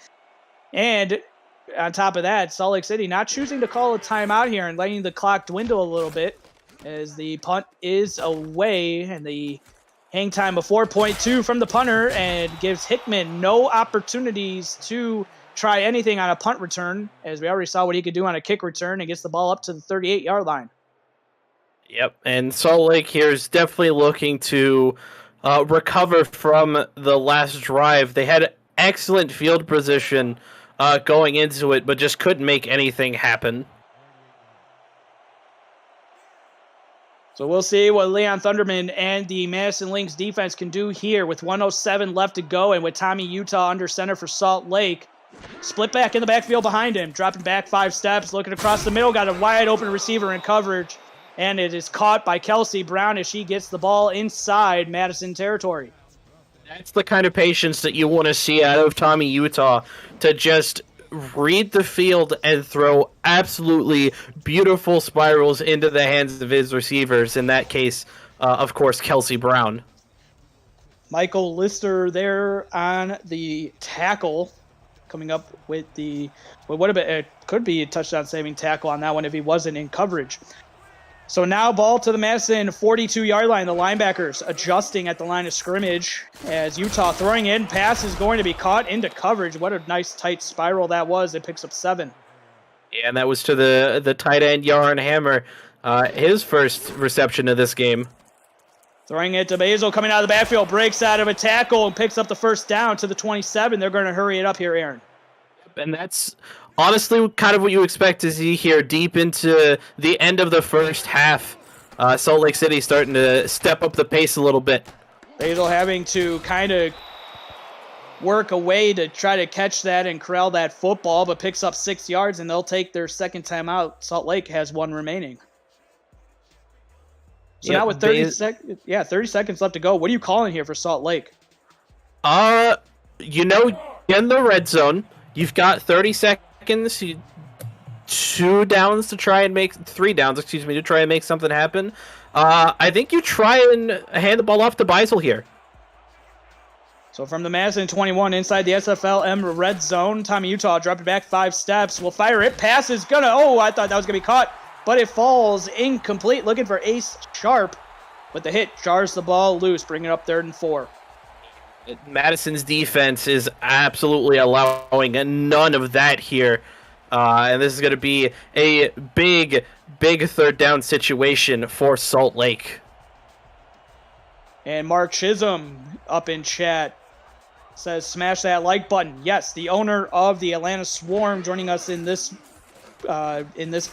And on top of that, Salt Lake City not choosing to call a timeout here and letting the clock dwindle a little bit as the punt is away, and the hang time of 4.2 from the punter, and gives Hickman no opportunities to try anything on a punt return, as we already saw what he could do on a kick return, and gets the ball up to the 38-yard line. Yep, and Salt Lake here is definitely looking to recover from the last drive. They had excellent field position going into it, but just couldn't make anything happen. So we'll see what Leon Thunderman and the Madison Lynx defense can do here with 1:07 left to go, and with Tommy Utah under center for Salt Lake. Split back in the backfield behind him, dropping back 5 steps, looking across the middle, got a wide open receiver in coverage, and it is caught by Kelsey Brown as she gets the ball inside Madison territory. That's the kind of patience that you want to see out of Tommy Utah, to just read the field and throw absolutely beautiful spirals into the hands of his receivers. In that case, of course, Kelsey Brown. Michael Lister there on the tackle, coming up with it could be a touchdown-saving tackle on that one if he wasn't in coverage. So now ball to the Madison 42-yard line. The linebackers adjusting at the line of scrimmage as Utah throwing in. Pass is going to be caught into coverage. What a nice tight spiral that was. It picks up 7. Yeah, and that was to the tight end, Yaron Hammer, his first reception of this game. Throwing it to Basil, coming out of the backfield, breaks out of a tackle and picks up the first down to the 27. They're going to hurry it up here, Aaron. And that's honestly kind of what you expect to see here deep into the end of the first half. Salt Lake City starting to step up the pace a little bit. Basil having to kind of work away to try to catch that and corral that football, but picks up 6 yards, and they'll take their second time out. Salt Lake has 1 remaining. So now with 30 seconds left to go, what are you calling here for Salt Lake? In the red zone, you've got 30 seconds, 3 downs to try and make something happen. I think you try and hand the ball off to Beisel here. So from the Madison 21 inside the SFLm red zone, Tommy Utah dropped it back 5 steps. Will fire it. Pass is gonna. Oh, I thought that was gonna be caught, but it falls incomplete. Looking for Ace Sharp, but the hit jars the ball loose, bringing it up 3rd and 4. Madison's defense is absolutely allowing none of that here. And this is going to be a big 3rd down situation for Salt Lake. And Mark Chisholm up in chat says, smash that like button. Yes, the owner of the Atlanta Swarm joining us in this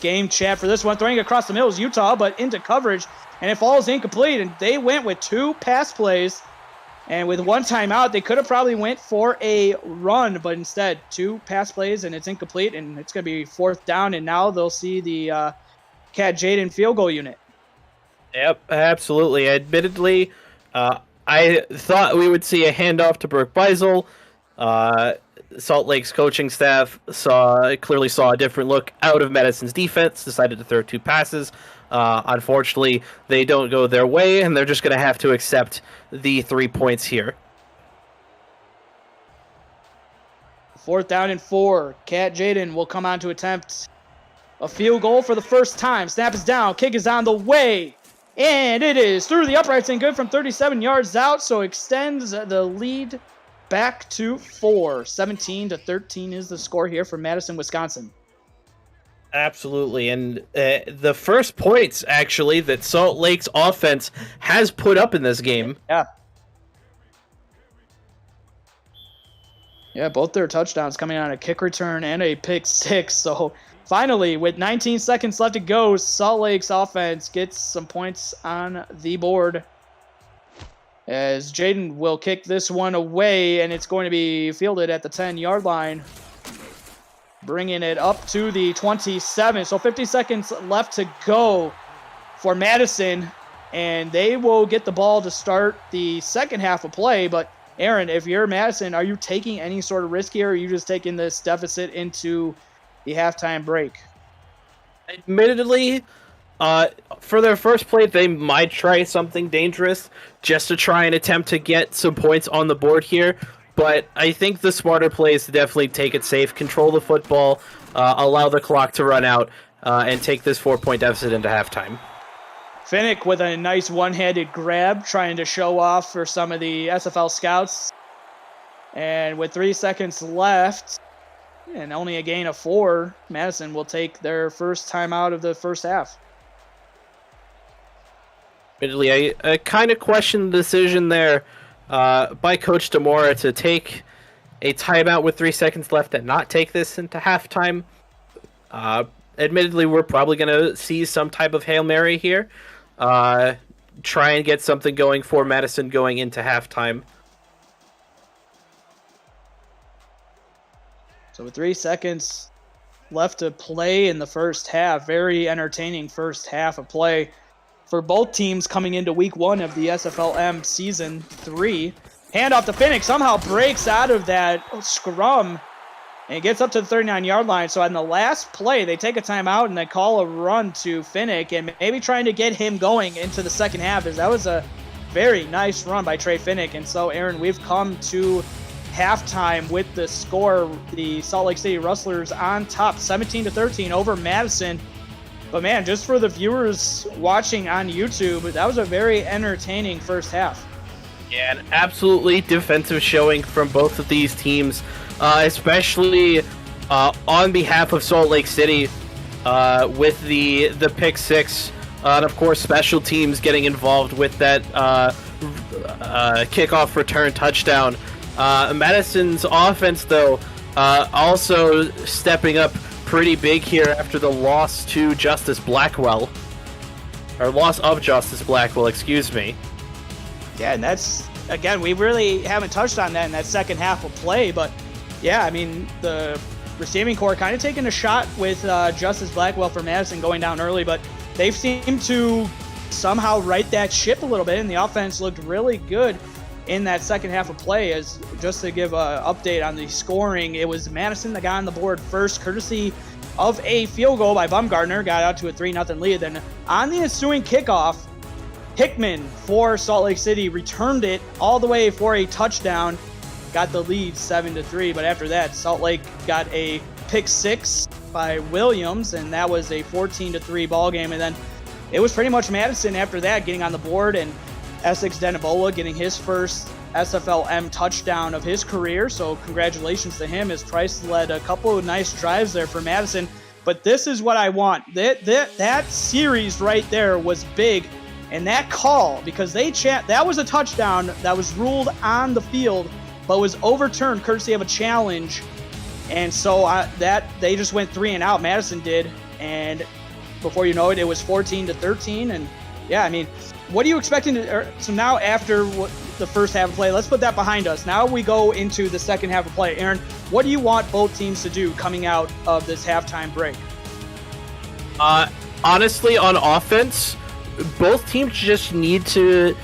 game chat for this one. Throwing it across the middle is Utah, but into coverage, and it falls incomplete. And they went with 2 pass plays. And with 1 timeout, they could have probably went for a run, but instead 2 pass plays, and it's incomplete, and it's going to be 4th down, and now they'll see the Cat Jaden field goal unit. Yep, absolutely. Admittedly, I thought we would see a handoff to Brooke Beisel. Salt Lake's coaching staff clearly saw a different look out of Madison's defense, decided to throw 2 passes. Unfortunately, they don't go their way, and they're just going to have to accept the 3 points here. 4th down and 4. Cat Jaden will come on to attempt a field goal for the first time. Snap is down. Kick is on the way. And it is through the uprights and good from 37 yards out, so extends the lead back to 4. 17-13 is the score here for Madison, Wisconsin. Absolutely, and the first points, actually, that Salt Lake's offense has put up in this game. Yeah, both their touchdowns coming on a kick return and a pick 6, so finally, with 19 seconds left to go, Salt Lake's offense gets some points on the board. As Jaden will kick this one away, and it's going to be fielded at the 10-yard line. Bringing it up to the 27. So 50 seconds left to go for Madison, and they will get the ball to start the second half of play. But, Aaron, if you're Madison, are you taking any sort of risk here, or are you just taking this deficit into the halftime break? Admittedly, for their first play, they might try something dangerous just to try and attempt to get some points on the board here. But I think the smarter play is to definitely take it safe, control the football, allow the clock to run out, and take this 4-point deficit into halftime. Finnick with a nice one-handed grab, trying to show off for some of the SFL scouts. And with 3 seconds left, and only a gain of 4, Madison will take their first time out of the first half. Admittedly, I kind of question the decision there by Coach Demora to take a timeout with 3 seconds left and not take this into halftime. Admittedly, we're probably going to see some type of Hail Mary here. Try and get something going for Madison going into halftime. So with 3 seconds left to play in the first half, very entertaining first half of play for both teams coming into week 1 of the SFLm season 3. Handoff to Finnick, somehow breaks out of that scrum and gets up to the 39-yard line. So on the last play, they take a timeout and they call a run to Finnick and maybe trying to get him going into the second half, as that was a very nice run by Trey Finnick. And so, Aaron, we've come to halftime with the score, the Salt Lake City Rustlers on top, 17-13 over Madison. But man, just for the viewers watching on YouTube, that was a very entertaining first half. Yeah, an absolutely defensive showing from both of these teams, especially on behalf of Salt Lake City with the pick 6, and of course special teams getting involved with that kickoff return touchdown. Madison's offense, though, also stepping up pretty big here after the loss to Justice Blackwell. Or loss of Justice Blackwell, excuse me. Yeah, and that's, again, we really haven't touched on that in that second half of play, but yeah, I mean, the receiving corps kind of taking a shot with Justice Blackwell for Madison going down early, but they've seemed to somehow right that ship a little bit, and the offense looked really good in that second half of play. As just to give an update on the scoring, it was Madison that got on the board first, courtesy of a field goal by Bumgardner, got out to a 3-0 lead. Then on the ensuing kickoff, Hickman for Salt Lake City returned it all the way for a touchdown, got the lead 7-3. But after that, Salt Lake got a pick 6 by Williams, and that was a 14-3 ball game. And then it was pretty much Madison after that getting on the board, and Essex Denebola getting his first SFLm touchdown of his career. So congratulations to him, as Price led a couple of nice drives there for Madison. But this is what I want. That series right there was big. And that call, because that was a touchdown that was ruled on the field, but was overturned courtesy of a challenge. And so they just went 3 and out. Madison did. And before you know it, it was 14-13. And yeah, I mean, what are you expecting so now after the first half of play, let's put that behind us. Now we go into the second half of play. Aaron, what do you want both teams to do coming out of this halftime break? Honestly, on offense, both teams just need to,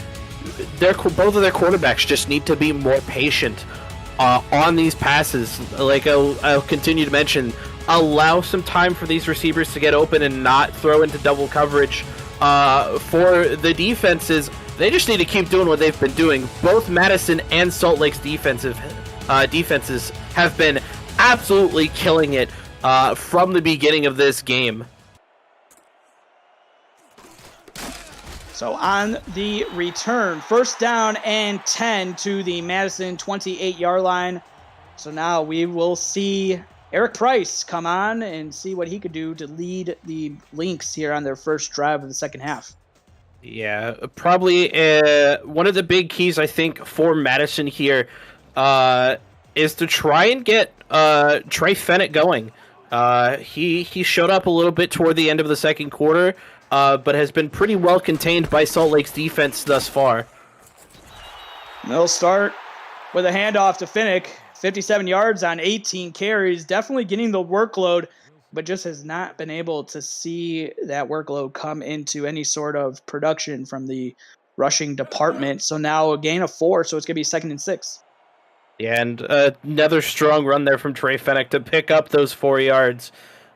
both of their quarterbacks just need to be more patient on these passes. Like I'll continue to mention, allow some time for these receivers to get open and not throw into double coverage. For the defenses, they just need to keep doing what they've been doing. Both Madison and Salt Lake's defenses have been absolutely killing it from the beginning of this game. So on the return, first down and 10 to the Madison 28-yard line. So now we will see Eric Price come on and see what he could do to lead the Lynx here on their first drive of the second half. Yeah, probably one of the big keys, I think, for Madison here is to try and get Trey Fennett going. He showed up a little bit toward the end of the second quarter, but has been pretty well contained by Salt Lake's defense thus far. They'll start with a handoff to Finnick. 57 yards on 18 carries. Definitely getting the workload, but just has not been able to see that workload come into any sort of production from the rushing department. So now a gain of 4, so it's going to be 2nd and 6. Yeah, and another strong run there from Trey Fennett to pick up those 4 yards.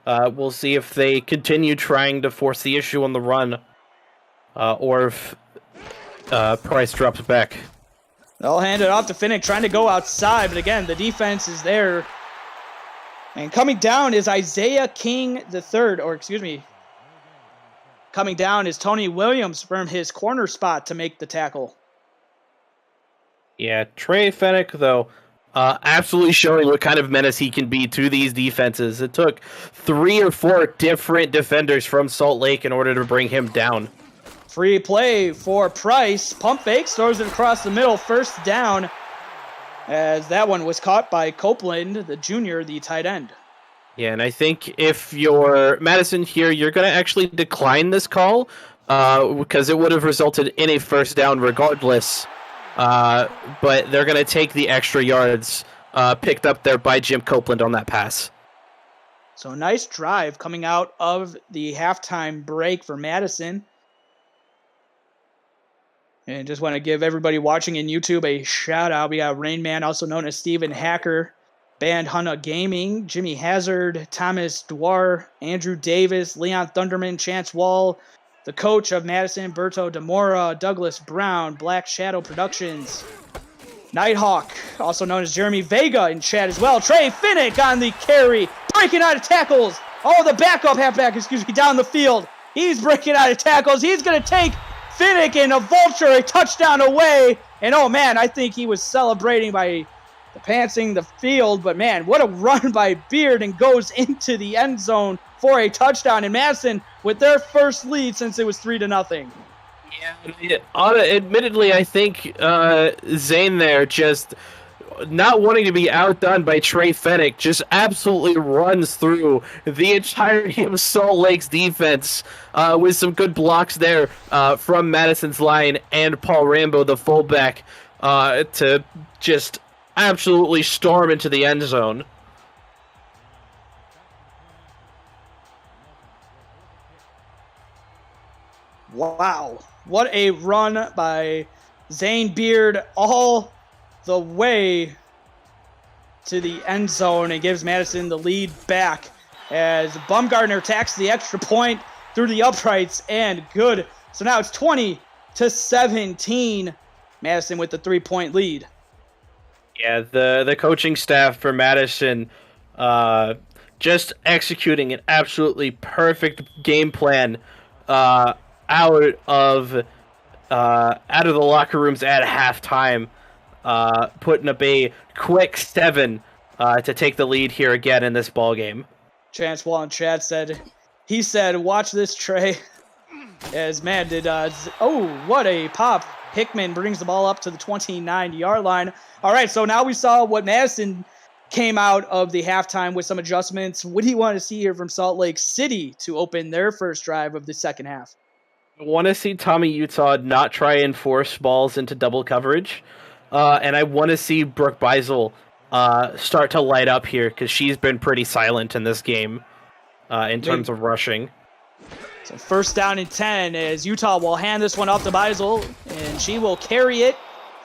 We'll see if they continue trying to force the issue on the run, or if Price drops back. They'll hand it off to Finnick, trying to go outside, but again, the defense is there. And coming down is Isaiah King III, or excuse me, coming down is Tony Williams from his corner spot to make the tackle. Yeah, Trey Fennett, though, absolutely showing what kind of menace he can be to these defenses. It took 3 or 4 different defenders from Salt Lake in order to bring him down. Free play for Price. Pump fakes, throws it across the middle. First down, as that one was caught by Copeland, the junior, the tight end. Yeah, and I think if you're Madison here, you're going to actually decline this call because it would have resulted in a first down regardless. But they're going to take the extra yards picked up there by Jim Copeland on that pass. So a nice drive coming out of the halftime break for Madison. And just want to give everybody watching in YouTube a shout out. We got Rain Man, also known as Steven Hacker, Band Hunna Gaming, Jimmy Hazard, Thomas Dwar, Andrew Davis, Leon Thunderman, Chance Wall, the coach of Madison, Berto Demora, Douglas Brown, Black Shadow Productions, Nighthawk, also known as Jeremy Vega in chat as well. Trey Finnick on the carry, breaking out of tackles. Oh, the backup halfback, down the field. He's breaking out of tackles. He's going to take Finnick and a vulture a touchdown away. And oh man, I think he was celebrating by pantsing the field. But man, what a run by Beard, and goes into the end zone for a touchdown. And Madison with their first lead since it was 3-0. Yeah, admittedly, I think Zane there just not wanting to be outdone by Trey Fennett just absolutely runs through the entirety of Salt Lake's defense with some good blocks there from Madison's line and Paul Rambo, the fullback, to just absolutely storm into the end zone. Wow, what a run by Zane Beard all the way to the end zone, and gives Madison the lead back as Bumgardner tacks the extra point through the uprights, and good. So now it's 20-17. Madison with the 3-point lead. Yeah, the coaching staff for Madison just executing an absolutely perfect game plan out of the locker rooms at halftime. Putting up a quick 7 to take the lead here again in this ball game. Chance Wall in chat said, watch this, Trey. As man did, what a pop. Hickman brings the ball up to the 29-yard line. All right, so now we saw what Madison came out of the halftime with some adjustments. What do you want to see here from Salt Lake City to open their first drive of the second half? I want to see Tommy Utah not try and force balls into double coverage. And I want to see Brooke Beisel start to light up here, because she's been pretty silent in this game in terms of rushing. So first down and 10 as Utah will hand this one off to Beisel, and she will carry it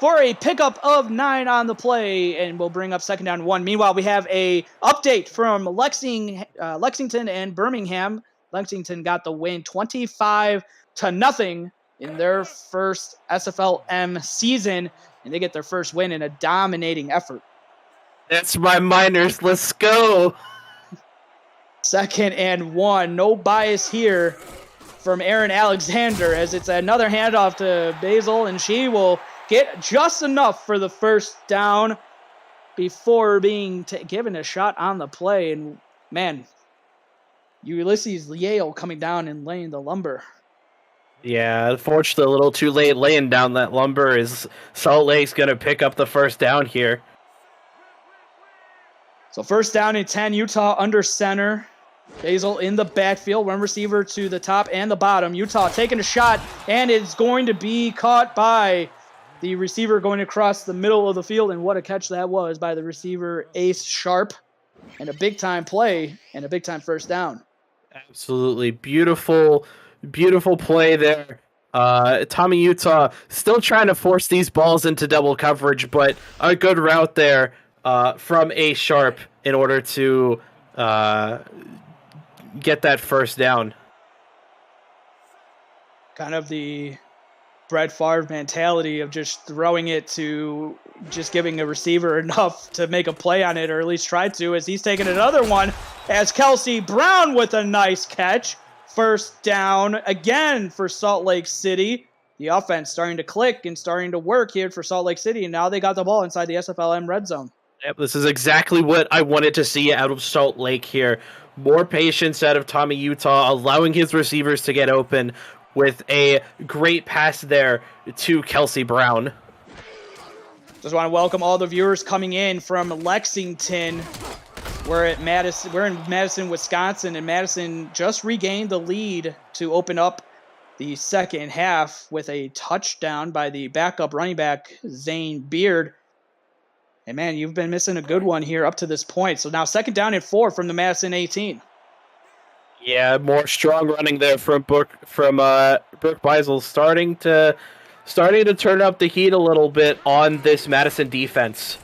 for a pickup of 9 on the play, and we'll bring up second down and 1. Meanwhile, we have a update from Lexington and Birmingham. Lexington got the win 25-0 in their first SFLm season, and they get their first win in a dominating effort. That's my Miners. Let's go. Second and 1. No bias here from Aaron Alexander, as it's another handoff to Basil, and she will get just enough for the first down before being given a shot on the play. And man, Ulysses Yale coming down and laying the lumber. Yeah, unfortunately, a little too late laying down that lumber, as Salt Lake's going to pick up the first down here. So first down and 10, Utah under center. Basil in the backfield, one receiver to the top and the bottom. Utah taking a shot, and it's going to be caught by the receiver going across the middle of the field. And what a catch that was by the receiver, Ace Sharp. And a big-time play and a big-time first down. Absolutely beautiful, beautiful play there. Tommy Utah still trying to force these balls into double coverage, but a good route there from Ace Sharp in order to get that first down. Kind of the Brett Favre mentality of just throwing it to just giving a receiver enough to make a play on it, or at least try to, as he's taking another one, as Kelsey Brown with a nice catch. First down again for Salt Lake City. The offense starting to click and starting to work here for Salt Lake City, and now they got the ball inside the SFLm red zone. Yep, this is exactly what I wanted to see out of Salt Lake here. More patience out of Tommy Utah, allowing his receivers to get open with a great pass there to Kelsey Brown. Just want to welcome all the viewers coming in from Lexington. We're in Madison, Wisconsin, and Madison just regained the lead to open up the second half with a touchdown by the backup running back, Zane Beard. And man, you've been missing a good one here up to this point. So now second down and 4 from the Madison 18. Yeah, more strong running there from Brooke Beisel, starting to turn up the heat a little bit on this Madison defense.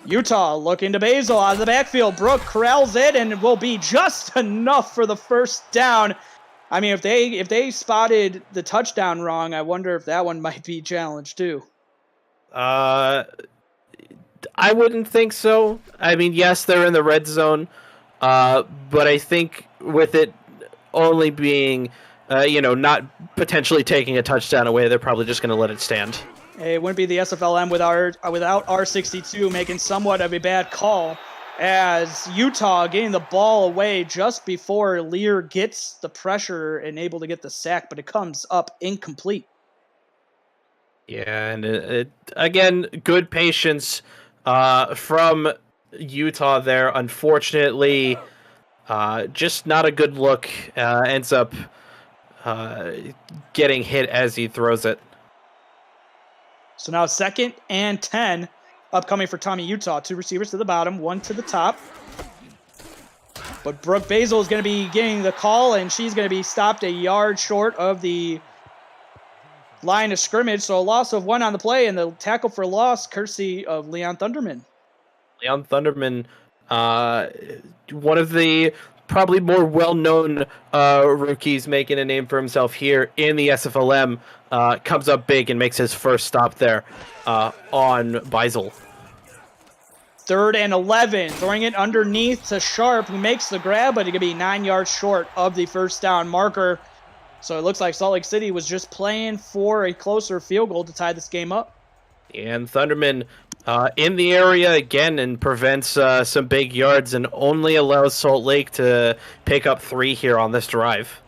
Utah looking to Basil out of the backfield. Brooke corrals it, and it will be just enough for the first down. I mean, if they spotted the touchdown wrong, I wonder if that one might be challenged too. I wouldn't think so. I mean, yes, they're in the red zone, but I think with it only being, not potentially taking a touchdown away, they're probably just going to let it stand. It wouldn't be the SFLm without R62 making somewhat of a bad call, as Utah getting the ball away just before Lear gets the pressure and able to get the sack, but it comes up incomplete. Yeah, and it again, good patience from Utah there. Unfortunately, just not a good look. Ends up getting hit as he throws it. So now second and 10 upcoming for Tommy Utah. 2 receivers to the bottom, 1 to the top. But Brooke Basil is going to be getting the call, and she's going to be stopped a yard short of the line of scrimmage. So a loss of 1 on the play, and the tackle for loss courtesy of Leon Thunderman. Leon Thunderman, one of the probably more well-known rookies making a name for himself here in the SFLm, comes up big and makes his first stop there on Beisel. 3rd and 11, throwing it underneath to Sharp, who makes the grab, but it could be 9 yards short of the first down marker. So it looks like Salt Lake City was just playing for a closer field goal to tie this game up. And Thunderman in the area again and prevents some big yards and only allows Salt Lake to pick up 3 here on this drive.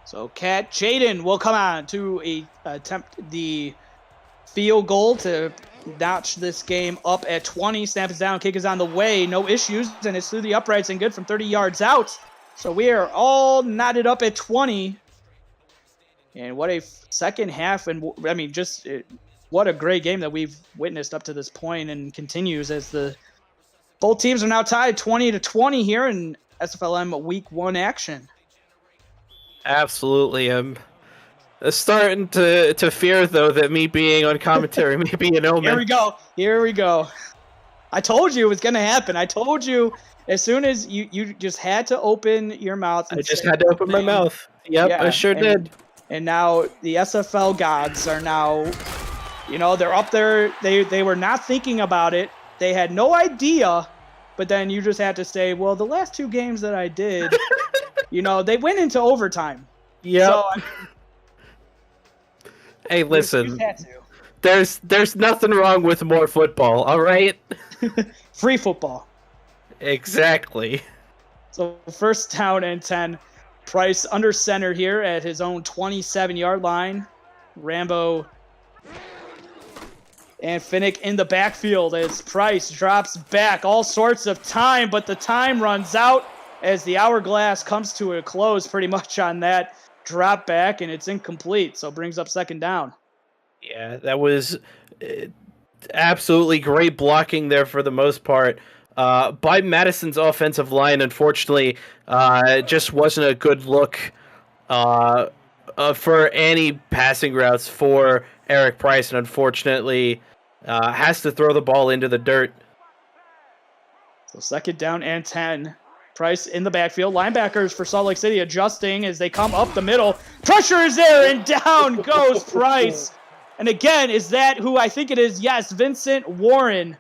So Kat Jaden will come on to attempt the field goal to notch this game up at 20. Snap is down, kick is on the way, no issues, and it's through the uprights and good from 30 yards out. So we are all knotted up at 20. And what a second half, and I mean, what a great game that we've witnessed up to this point, and continues as both teams are now tied 20-20 here in SFLm Week 1 action. Absolutely. I'm starting to fear, though, that me being on commentary may be an omen. Here we go. Here we go. I told you it was going to happen. I told you as soon as you just had to open your mouth. And I just say had to open my mouth. Yep, yeah, I sure did. And now the SFL gods are now, they're up there. They were not thinking about it. They had no idea. But then you just had to say, well, the last 2 games that I did, they went into overtime. Yep. So, hey, listen. You had to. There's nothing wrong with more football, all right? Free football. Exactly. So first down and 10. Price under center here at his own 27-yard line. Rambo and Finnick in the backfield as Price drops back. All sorts of time, but the time runs out as the hourglass comes to a close pretty much on that drop back, and it's incomplete, so brings up second down. Yeah, that was absolutely great blocking there for the most part. By Madison's offensive line, unfortunately, just wasn't a good look for any passing routes for Eric Price, and unfortunately has to throw the ball into the dirt. So second down and 10. Price in the backfield. Linebackers for Salt Lake City adjusting as they come up the middle. Pressure is there, and down goes Price. And again, is that who I think it is? Yes, Vincent Warren.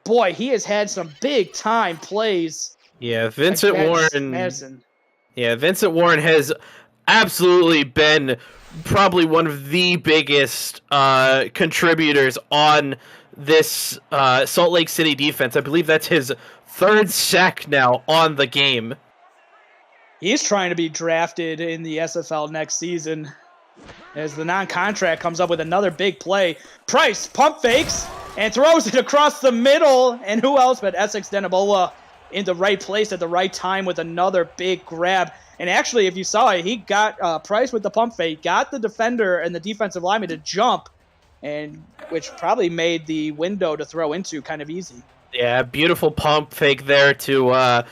Boy, he has had some big-time plays. Yeah, Vincent Warren. Madison. Yeah, Vincent Warren has absolutely been probably one of the biggest contributors on this Salt Lake City defense. I believe that's his 3rd sack now on the game. He's trying to be drafted in the SFL next season as the non-contract comes up with another big play. Price pump fakes and throws it across the middle. And who else but Essex Denabola in the right place at the right time with another big grab. And actually, if you saw it, he got Price with the pump fake, got the defender and the defensive lineman to jump, and which probably made the window to throw into kind of easy. Yeah, beautiful pump fake there to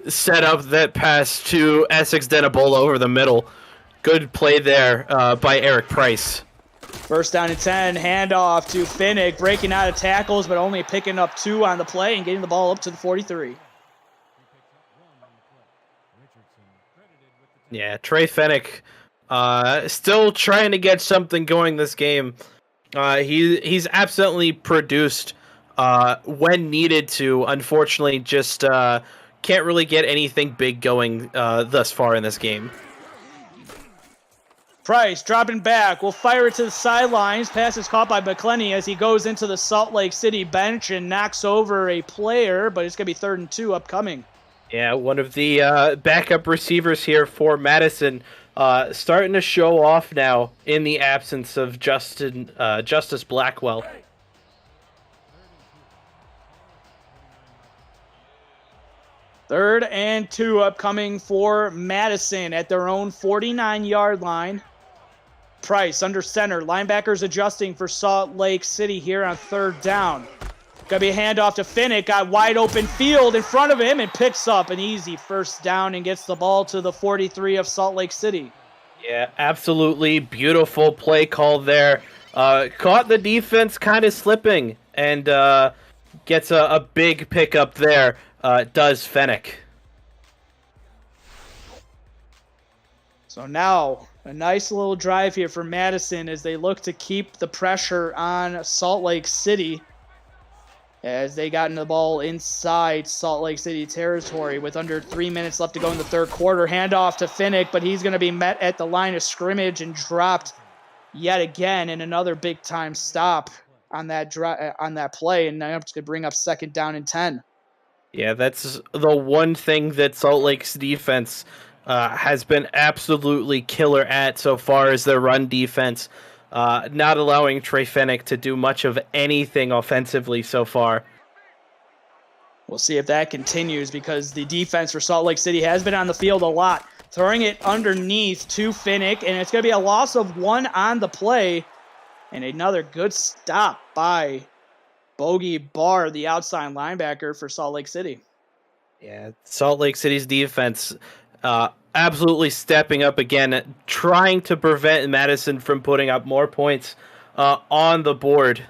set up that pass to Essex Denabola over the middle. Good play there by Eric Price. First down and 10, handoff to Finnick, breaking out of tackles, but only picking up 2 on the play and getting the ball up to the 43. Yeah, Trey Finnick still trying to get something going this game. He's absolutely produced when needed to. Unfortunately, just can't really get anything big going thus far in this game. Price dropping back, will fire it to the sidelines. Pass is caught by McClenny as he goes into the Salt Lake City bench and knocks over a player, but it's going to be 3rd and 2 upcoming. Yeah, one of the backup receivers here for Madison starting to show off now in the absence of Justice Blackwell. Third and 2 upcoming for Madison at their own 49-yard line. Price under center. Linebackers adjusting for Salt Lake City here on 3rd down. Gonna be a handoff to Finnick. Got wide open field in front of him and picks up an easy first down and gets the ball to the 43 of Salt Lake City. Yeah, absolutely beautiful play call there. Caught the defense kind of slipping and gets a big pickup there. Does Finnick. So now a nice little drive here for Madison as they look to keep the pressure on Salt Lake City as they got into the ball inside Salt Lake City territory with under 3 minutes left to go in the 3rd quarter. Handoff to Finnick, but he's going to be met at the line of scrimmage and dropped yet again in another big-time stop on that play, and now it's going to bring up 2nd down and 10. Yeah, that's the one thing that Salt Lake's defense has been absolutely killer at so far as their run defense, not allowing Trey Finnick to do much of anything offensively so far. We'll see if that continues because the defense for Salt Lake City has been on the field a lot. Throwing it underneath to Finnick, and it's going to be a loss of 1 on the play, and another good stop by Bogey Barr, the outside linebacker for Salt Lake City. Yeah, Salt Lake City's defense absolutely stepping up again, trying to prevent Madison from putting up more points on the board.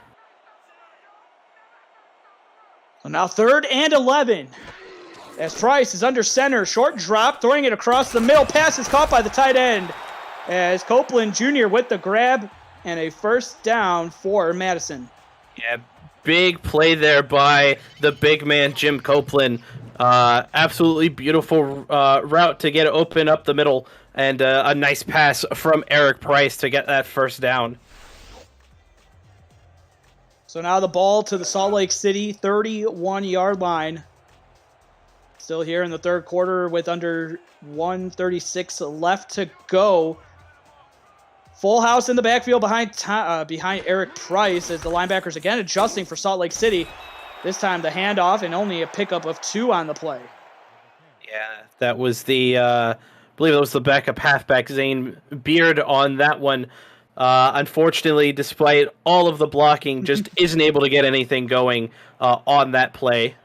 So now 3rd and 11. As Price is under center, short drop, throwing it across the middle. Pass is caught by the tight end. As Copeland Jr. with the grab and a first down for Madison. Yeah, big play there by the big man, Jim Copeland. Absolutely beautiful route to get it open up the middle, and a nice pass from Eric Price to get that first down. So now the ball to the Salt Lake City 31-yard line. Still here in the third quarter with under 1:36 left to go. Full house in the backfield behind Eric Price as the linebackers again adjusting for Salt Lake City. This time the handoff and only a pickup of 2 on the play. Yeah, that was I believe it was the backup halfback, Zane Beard, on that one. Unfortunately, despite all of the blocking, just isn't able to get anything going on that play.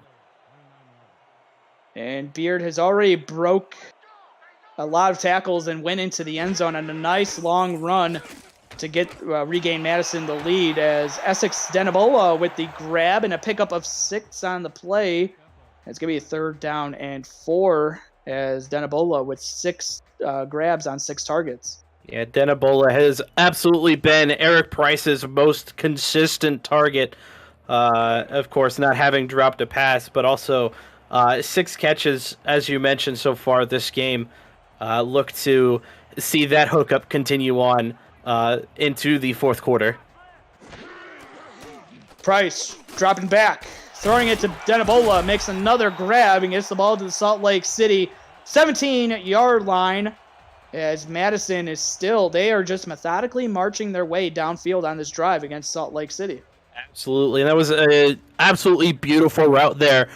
And Beard has already broke a lot of tackles and went into the end zone on a nice long run to regain Madison the lead, as Essex Denabola with the grab and a pickup of 6 on the play. It's going to be a 3rd down and 4 as Denabola with 6 grabs on 6 targets. Yeah, Denabola has absolutely been Eric Price's most consistent target. Of course, not having dropped a pass, but also 6 catches, as you mentioned so far this game. Look to see that hookup continue on into the fourth quarter. Price dropping back, throwing it to Denabola, makes another grab and gets the ball to the Salt Lake City 17-yard line. As Madison they are just methodically marching their way downfield on this drive against Salt Lake City. Absolutely, and that was an absolutely beautiful route there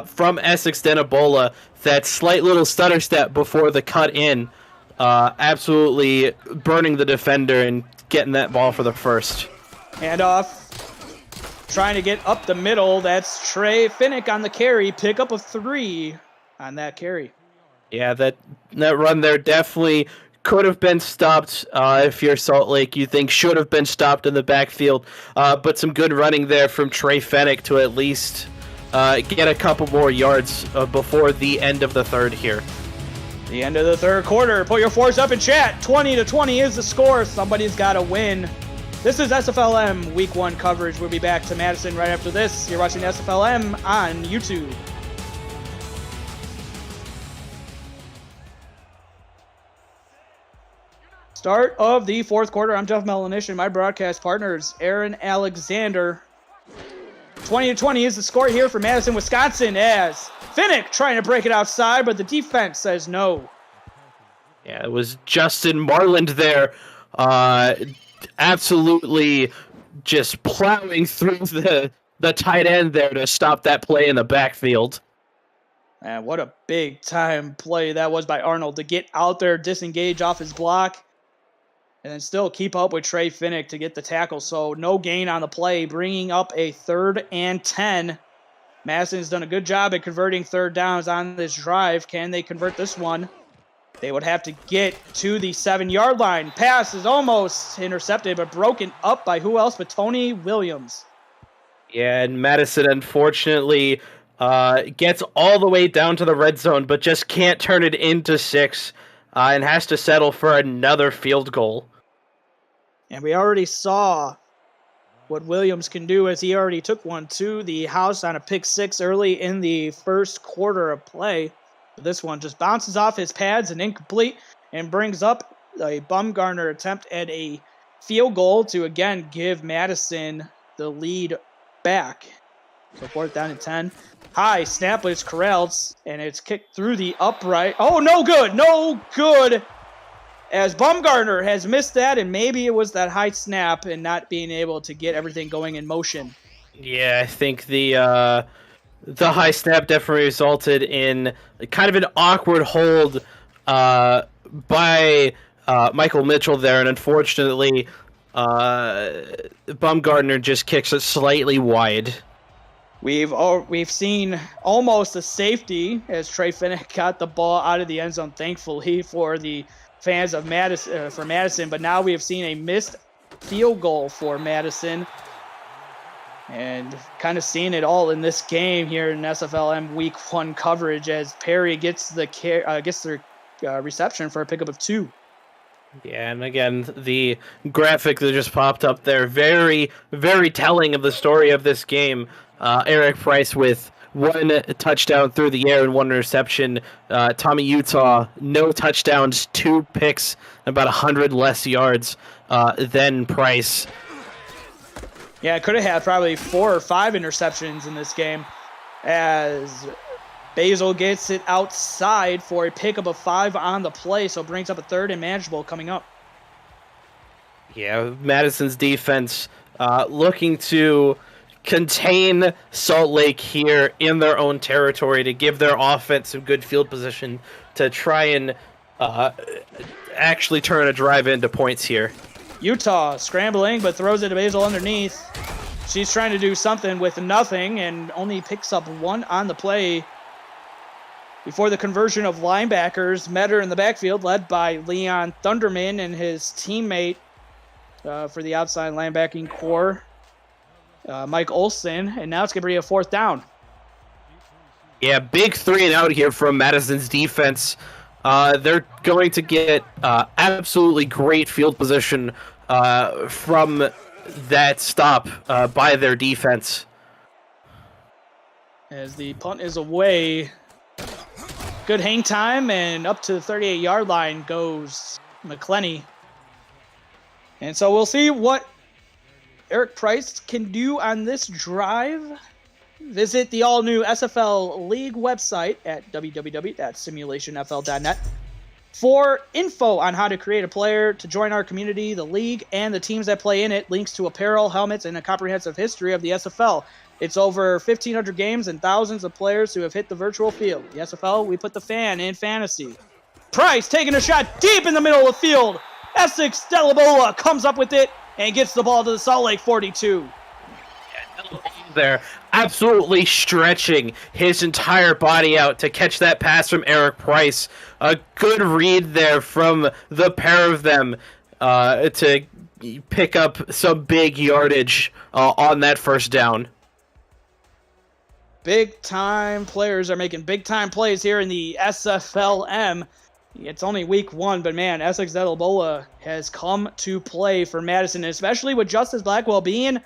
from Essex Denabola. That slight little stutter step before the cut in, absolutely burning the defender and getting that ball for the first. Handoff, trying to get up the middle. That's Trey Finnick on the carry. Pickup of 3 on that carry. Yeah, that run there definitely could have been stopped if you're Salt Lake. You think should have been stopped in the backfield. But some good running there from Trey Fennick to at least get a couple more yards before the end of the third here. The end of the third quarter. Put your 4s up in chat. 20-20 is the score. Somebody's got to win. This is SFLm Week 1 coverage. We'll be back to Madison right after this. You're watching SFLm on YouTube. Start of the fourth quarter. I'm Jeff Melanish. My broadcast partners, Aaron Alexander. 20-20 is the score here for Madison, Wisconsin, as Finnick trying to break it outside, but the defense says no. Yeah, it was Justin Marland there. Absolutely just plowing through the tight end there to stop that play in the backfield. And what a big time play that was by Arnold to get out there, disengage off his block, and then still keep up with Trey Finnick to get the tackle. So no gain on the play, bringing up a 3rd and 10. Madison's done a good job at converting 3rd downs on this drive. Can they convert this one? They would have to get to the 7-yard line. Pass is almost intercepted, but broken up by who else but Tony Williams. Yeah, and Madison, unfortunately, gets all the way down to the red zone, but just can't turn it into 6, and has to settle for another field goal. And we already saw what Williams can do, as he already took one to the house on a pick 6 early in the first quarter of play. This one just bounces off his pads and incomplete, and brings up a Bumgarner attempt at a field goal to again give Madison the lead back. So 4th down and 10. High snap, but it's corralled, and it's kicked through the upright. Oh, no good, no good. As Bumgarner has missed that, and maybe it was that high snap and not being able to get everything going in motion. Yeah, I think the high snap definitely resulted in kind of an awkward hold by Michael Mitchell there, and unfortunately, Bumgarner just kicks it slightly wide. We've seen almost a safety as Trey Finnick got the ball out of the end zone, thankfully for the fans of Madison. But now we have seen a missed field goal for Madison, and kind of seeing it all in this game here in SFLm Week 1 coverage as Perry gets the reception for a pickup of 2. Yeah, and again, the graphic that just popped up there, very, very telling of the story of this game. Eric Price with 1 touchdown through the air and 1 interception. Tommy Utah, no touchdowns, 2 picks, about 100 less yards than Price. Yeah, could have had probably 4 or 5 interceptions in this game as Basil gets it outside for a pickup of 5 on the play, so brings up a 3rd and manageable coming up. Yeah, Madison's defense looking to contain Salt Lake here in their own territory to give their offense some good field position to try and actually turn a drive into points here. Utah scrambling, but throws it to Basil underneath. She's trying to do something with nothing and only picks up 1 on the play. Before the conversion of linebackers, Metter in the backfield, led by Leon Thunderman and his teammate for the outside linebacking core, Mike Olson, and now it's going to be a 4th down. Yeah, big 3 and out here from Madison's defense. They're going to get absolutely great field position from that stop by their defense. As the punt is away, good hang time, and up to the 38-yard line goes McClenny. And so we'll see what Eric Price can do on this drive. Visit the all-new SFL League website at www.simulationfl.net for info on how to create a player, to join our community, the league, and the teams that play in it, links to apparel, helmets, and a comprehensive history of the SFL. It's over 1,500 games and thousands of players who have hit the virtual field. The SFL, we put the fan in fantasy. Price taking a shot deep in the middle of the field. Essex Delabola comes up with it and gets the ball to the Salt Lake 42. There, absolutely stretching his entire body out to catch that pass from Eric Price. A good read there from the pair of them to pick up some big yardage on that 1st down. Big-time players are making big-time plays here in the SFLm. It's only week 1, but man, Essex Delabola has come to play for Madison, especially with Justice Blackwell being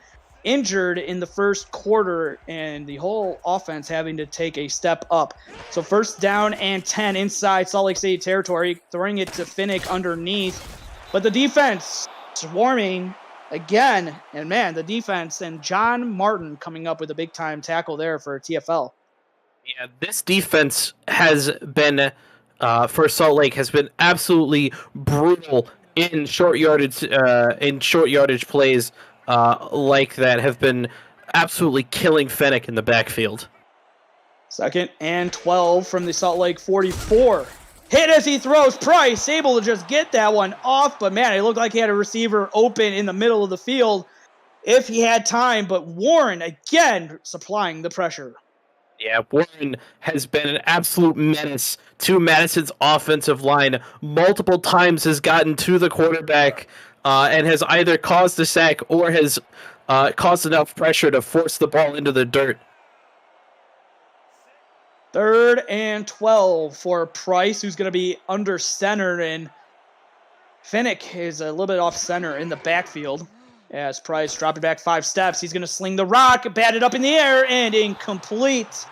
injured in the 1st quarter and the whole offense having to take a step up. So 1st down and 10 inside Salt Lake City territory, throwing it to Finnick underneath. But the defense swarming again, and man, the defense and John Martin coming up with a big-time tackle there for TFL. Yeah, this defense has been, for Salt Lake, has been absolutely brutal in short yardage plays. Like that have been absolutely killing Fennec in the backfield. 2nd and 12 from the Salt Lake 44. Hit as he throws. Price able to just get that one off, but man, it looked like he had a receiver open in the middle of the field if he had time, but Warren again supplying the pressure. Yeah, Warren has been an absolute menace to Madison's offensive line. Multiple times has gotten to the quarterback and has either caused a sack or has caused enough pressure to force the ball into the dirt. 3rd and 12 for Price, who's going to be under center, and Finnick is a little bit off center in the backfield. As Price dropped it back 5 steps, he's going to sling the rock, bat it up in the air, and incomplete.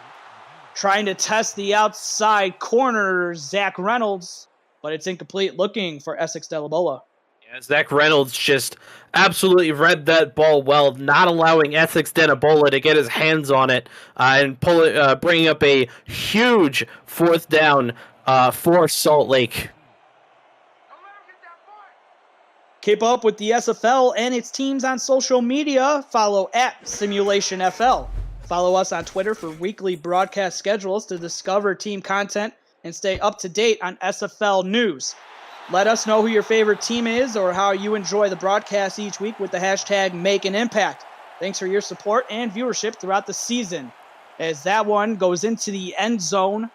Trying to test the outside corner, Zach Reynolds, but it's incomplete, looking for Essex Delabola. Yeah, Zach Reynolds just absolutely read that ball well, not allowing Essex Delabola to get his hands on it and bringing up a huge 4th down for Salt Lake. Keep up with the SFL and its teams on social media. Follow at Simulationfl. Follow us on Twitter for weekly broadcast schedules to discover team content and stay up to date on SFL news. Let us know who your favorite team is or how you enjoy the broadcast each week with the hashtag MakeAnImpact. Thanks for your support and viewership throughout the season. As that one goes into the end zone.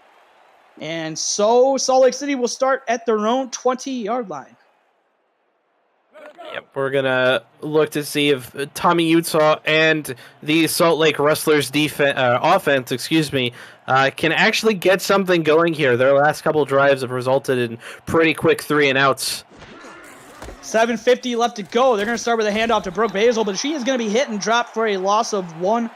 And so Salt Lake City will start at their own 20-yard line. Yep, we're going to look to see if Tommy Utah and the Salt Lake Rustlers offense, can actually get something going here. Their last couple drives have resulted in pretty quick 3-and-outs. 7:50 left to go. They're going to start with a handoff to Brooke Basil, but she is going to be hit and dropped for a loss of 1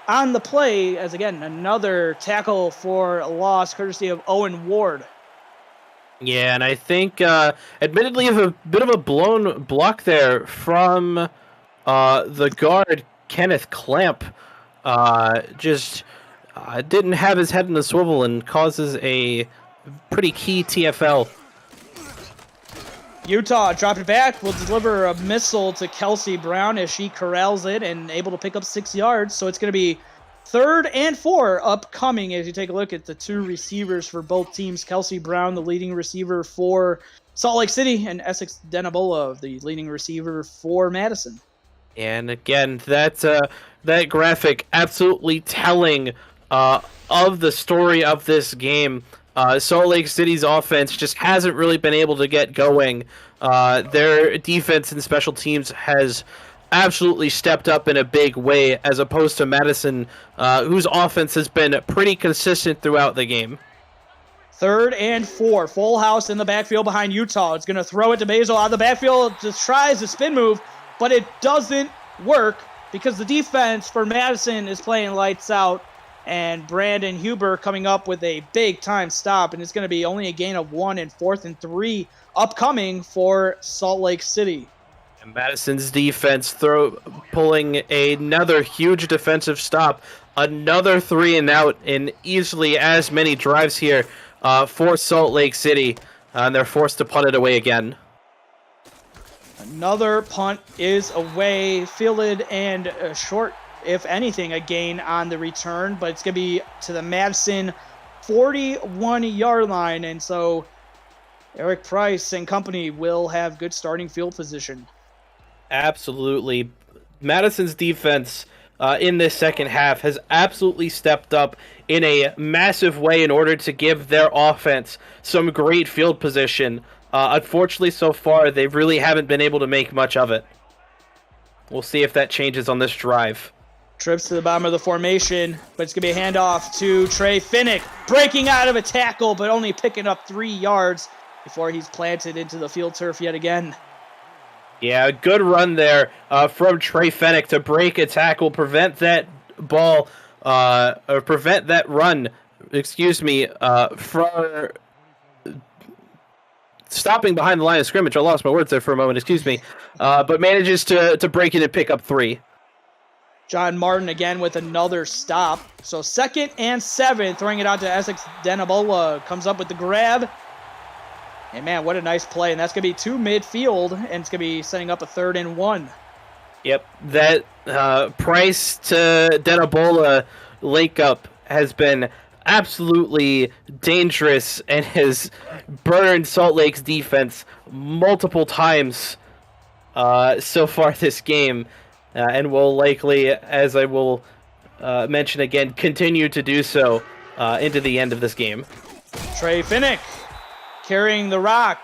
on the play. As again, another tackle for a loss, courtesy of Owen Ward. Yeah, and I think, admittedly, a bit of a blown block there from the guard, Kenneth Clamp. Didn't have his head in the swivel and causes a pretty key TFL. Utah dropped it back. Will deliver a missile to Kelsey Brown as she corrals it and able to pick up 6 yards. So it's going to be 3rd and 4 upcoming as you take a look at the 2 receivers for both teams. Kelsey Brown, the leading receiver for Salt Lake City, and Essex Denabola, the leading receiver for Madison. And again, that graphic absolutely telling of the story of this game. Salt Lake City's offense just hasn't really been able to get going. Their defense and special teams has absolutely stepped up in a big way, as opposed to Madison, whose offense has been pretty consistent throughout the game. 3rd and 4. Full house in the backfield behind Utah. It's going to throw it to Basil out of the backfield. Just tries a spin move, but it doesn't work because the defense for Madison is playing lights out. And Brandon Huber coming up with a big-time stop, and it's going to be only a gain of 1 and 4th and 3 upcoming for Salt Lake City. And Madison's defense pulling another huge defensive stop, another 3-and-out in easily as many drives here for Salt Lake City, and they're forced to punt it away again. Another punt is away, fielded and short. If anything, a gain on the return, but it's going to be to the Madison 41-yard line, and so Eric Price and company will have good starting field position. Absolutely. Madison's defense in this second half has absolutely stepped up in a massive way in order to give their offense some great field position. Unfortunately, so far, they really haven't been able to make much of it. We'll see if that changes on this drive. Trips to the bottom of the formation, but it's going to be a handoff to Trey Finnick, breaking out of a tackle, but only picking up 3 yards before he's planted into the field turf yet again. Yeah, good run there from Trey Finnick to break a tackle, prevent that ball, or prevent that run, from stopping behind the line of scrimmage. I lost my words there for a moment, but manages to break it and pick up 3. John Martin again with another stop. So 2nd and 7, throwing it out to Essex Denabola. Comes up with the grab. And man, what a nice play. And that's going to be to midfield, and it's going to be setting up a 3rd and 1. Yep, that Price to Denabola link up has been absolutely dangerous and has burned Salt Lake's defense multiple times so far this game. And will likely, as I will mention again, continue to do so into the end of this game. Trey Finnick carrying the rock.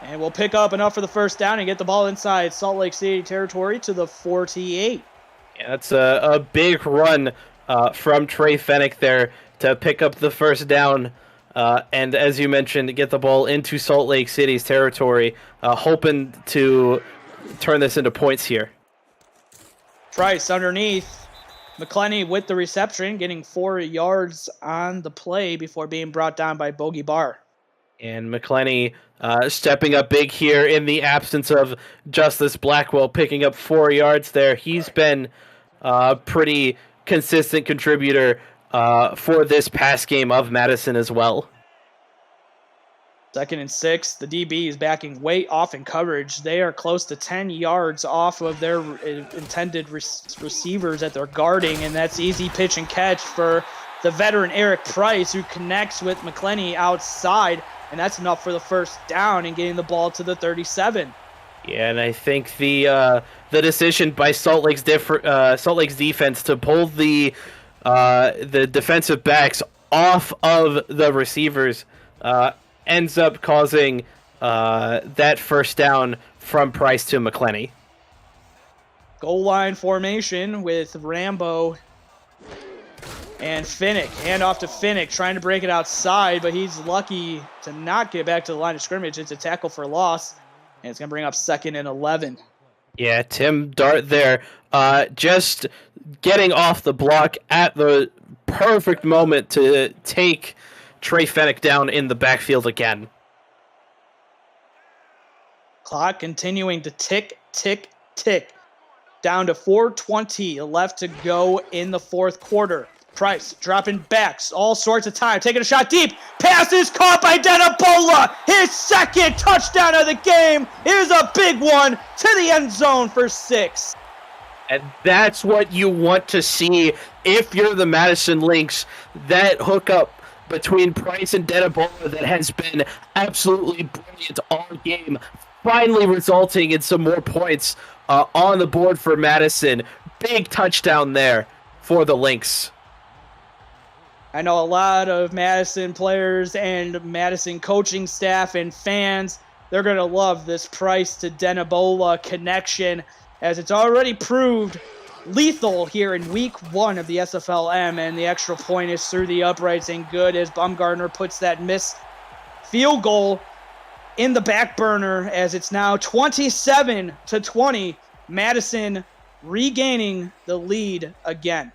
And we'll pick up enough for the first down and get the ball inside Salt Lake City territory to the 48. Yeah, that's a big run from Trey Finnick there to pick up the first down. And as you mentioned, get the ball into Salt Lake City's territory, hoping to turn this into points here. Price underneath. McClenny with the reception, getting 4 yards on the play before being brought down by Bogey Barr. And McClenny stepping up big here in the absence of Justice Blackwell, picking up 4 yards there. He's been a pretty consistent contributor for this pass game of Madison as well. 2nd and 6. The DB is backing way off in coverage. They are close to 10 yards off of their intended receivers that they're guarding, and that's easy pitch and catch for the veteran Eric Price, who connects with McClenny outside, and that's enough for the first down and getting the ball to the 37. Yeah, and I think the decision by Salt Lake's defense to pull the defensive backs off of the receivers ends up causing that first down from Price to McClenny. Goal line formation with Rambo and Finnick. Hand off to Finnick, trying to break it outside, but he's lucky to not get back to the line of scrimmage. It's a tackle for loss, and it's going to bring up 2nd and 11. Yeah, Tim Dart there, just getting off the block at the perfect moment to take Trey Fennick down in the backfield again. Clock continuing to tick, tick, tick. Down to 4:20 left to go in the 4th quarter. Price dropping backs, all sorts of time, taking a shot deep. Pass is caught by Denabola. His 2nd touchdown of the game. Here's a big one to the end zone for 6. And that's what you want to see if you're the Madison Lynx. That hookup between Price and Denabola that has been absolutely brilliant all game, finally resulting in some more points on the board for Madison. Big touchdown there for the Lynx. I know a lot of Madison players and Madison coaching staff and fans, they're going to love this Price to Denabola connection, as it's already proved lethal here in week 1 of the SFLm, and the extra point is through the uprights and good as Baumgartner puts that missed field goal in the back burner, as it's now 27-20. Madison regaining the lead again.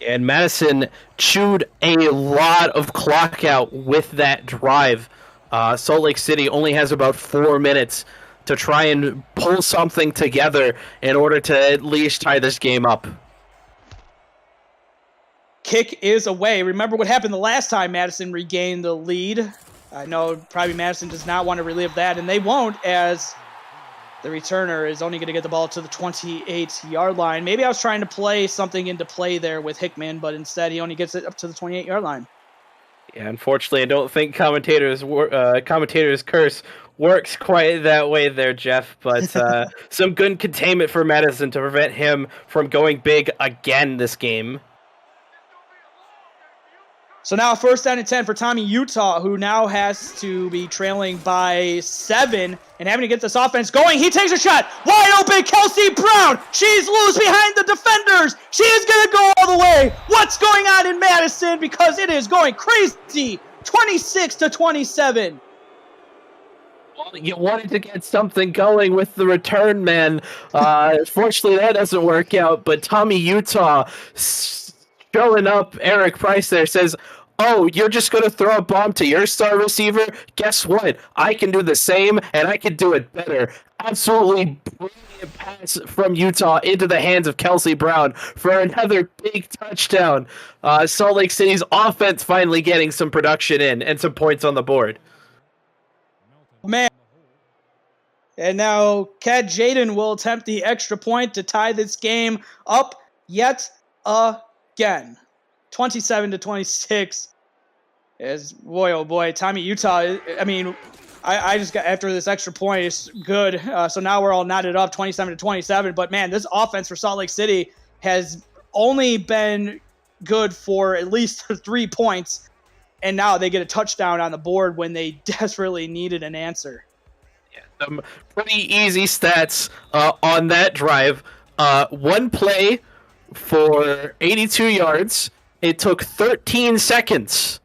And Madison chewed a lot of clock out with that drive. Salt Lake City only has about 4 minutes to try and pull something together in order to at least tie this game up. Kick is away. Remember what happened the last time Madison regained the lead. I know probably Madison does not want to relive that, and they won't, as the returner is only going to get the ball to the 28-yard line. Maybe I was trying to play something into play there with Hickman, but instead he only gets it up to the 28-yard line. Yeah, unfortunately, I don't think commentators' curse works quite that way there, Jeff. But some good containment for Madison to prevent him from going big again this game. So now 1st down and 10 for Tommy Utah, who now has to be trailing by 7 and having to get this offense going. He takes a shot. Wide open, Kelsey Brown. She's loose behind the defenders. She is going to go all the way. What's going on in Madison? Because it is going crazy. 26-27. Well, you wanted to get something going with the return man. Fortunately, that doesn't work out. But Tommy Utah showing up, Eric Price there says, "Oh, you're just going to throw a bomb to your star receiver? Guess what? I can do the same, and I can do it better." Absolutely brilliant pass from Utah into the hands of Kelsey Brown for another big touchdown. Salt Lake City's offense finally getting some production in and some points on the board. Man. And now Kat Jaden will attempt the extra point to tie this game up yet again. 27-26. Is boy, oh boy, Tommy Utah. I mean, I just got after this extra point is good. So now we're all knotted up, 27-27. But man, this offense for Salt Lake City has only been good for at least 3 points, and now they get a touchdown on the board when they desperately needed an answer. Yeah, some pretty easy stats on that drive. One play for 82 yards. It took 13 seconds.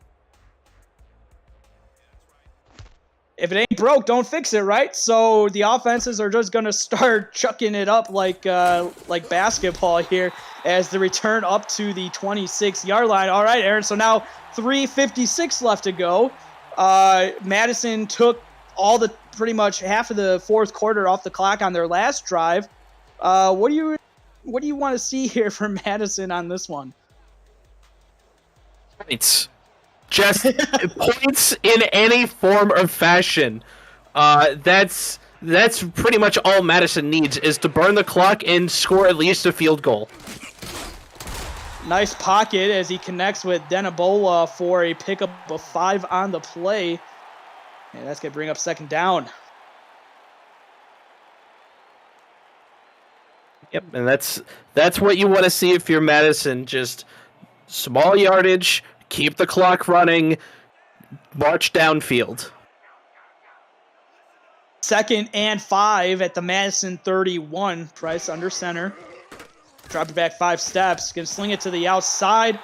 If it ain't broke, don't fix it, right? So the offenses are just going to start chucking it up like basketball here as the return up to the 26-yard line. All right, Aaron, so now 3:56 left to go. Madison took pretty much half of the 4th quarter off the clock on their last drive. What do you want to see here from Madison on this one? Points. Just points in any form or fashion. That's pretty much all Madison needs, is to burn the clock and score at least a field goal. Nice pocket as he connects with Denabola for a pickup of 5 on the play. And that's going to bring up 2nd down. Yep, and that's what you want to see if you're Madison. Just small yardage, keep the clock running, march downfield. 2nd and 5 at the Madison 31. Price under center. Drop it back 5 steps. Gonna sling it to the outside.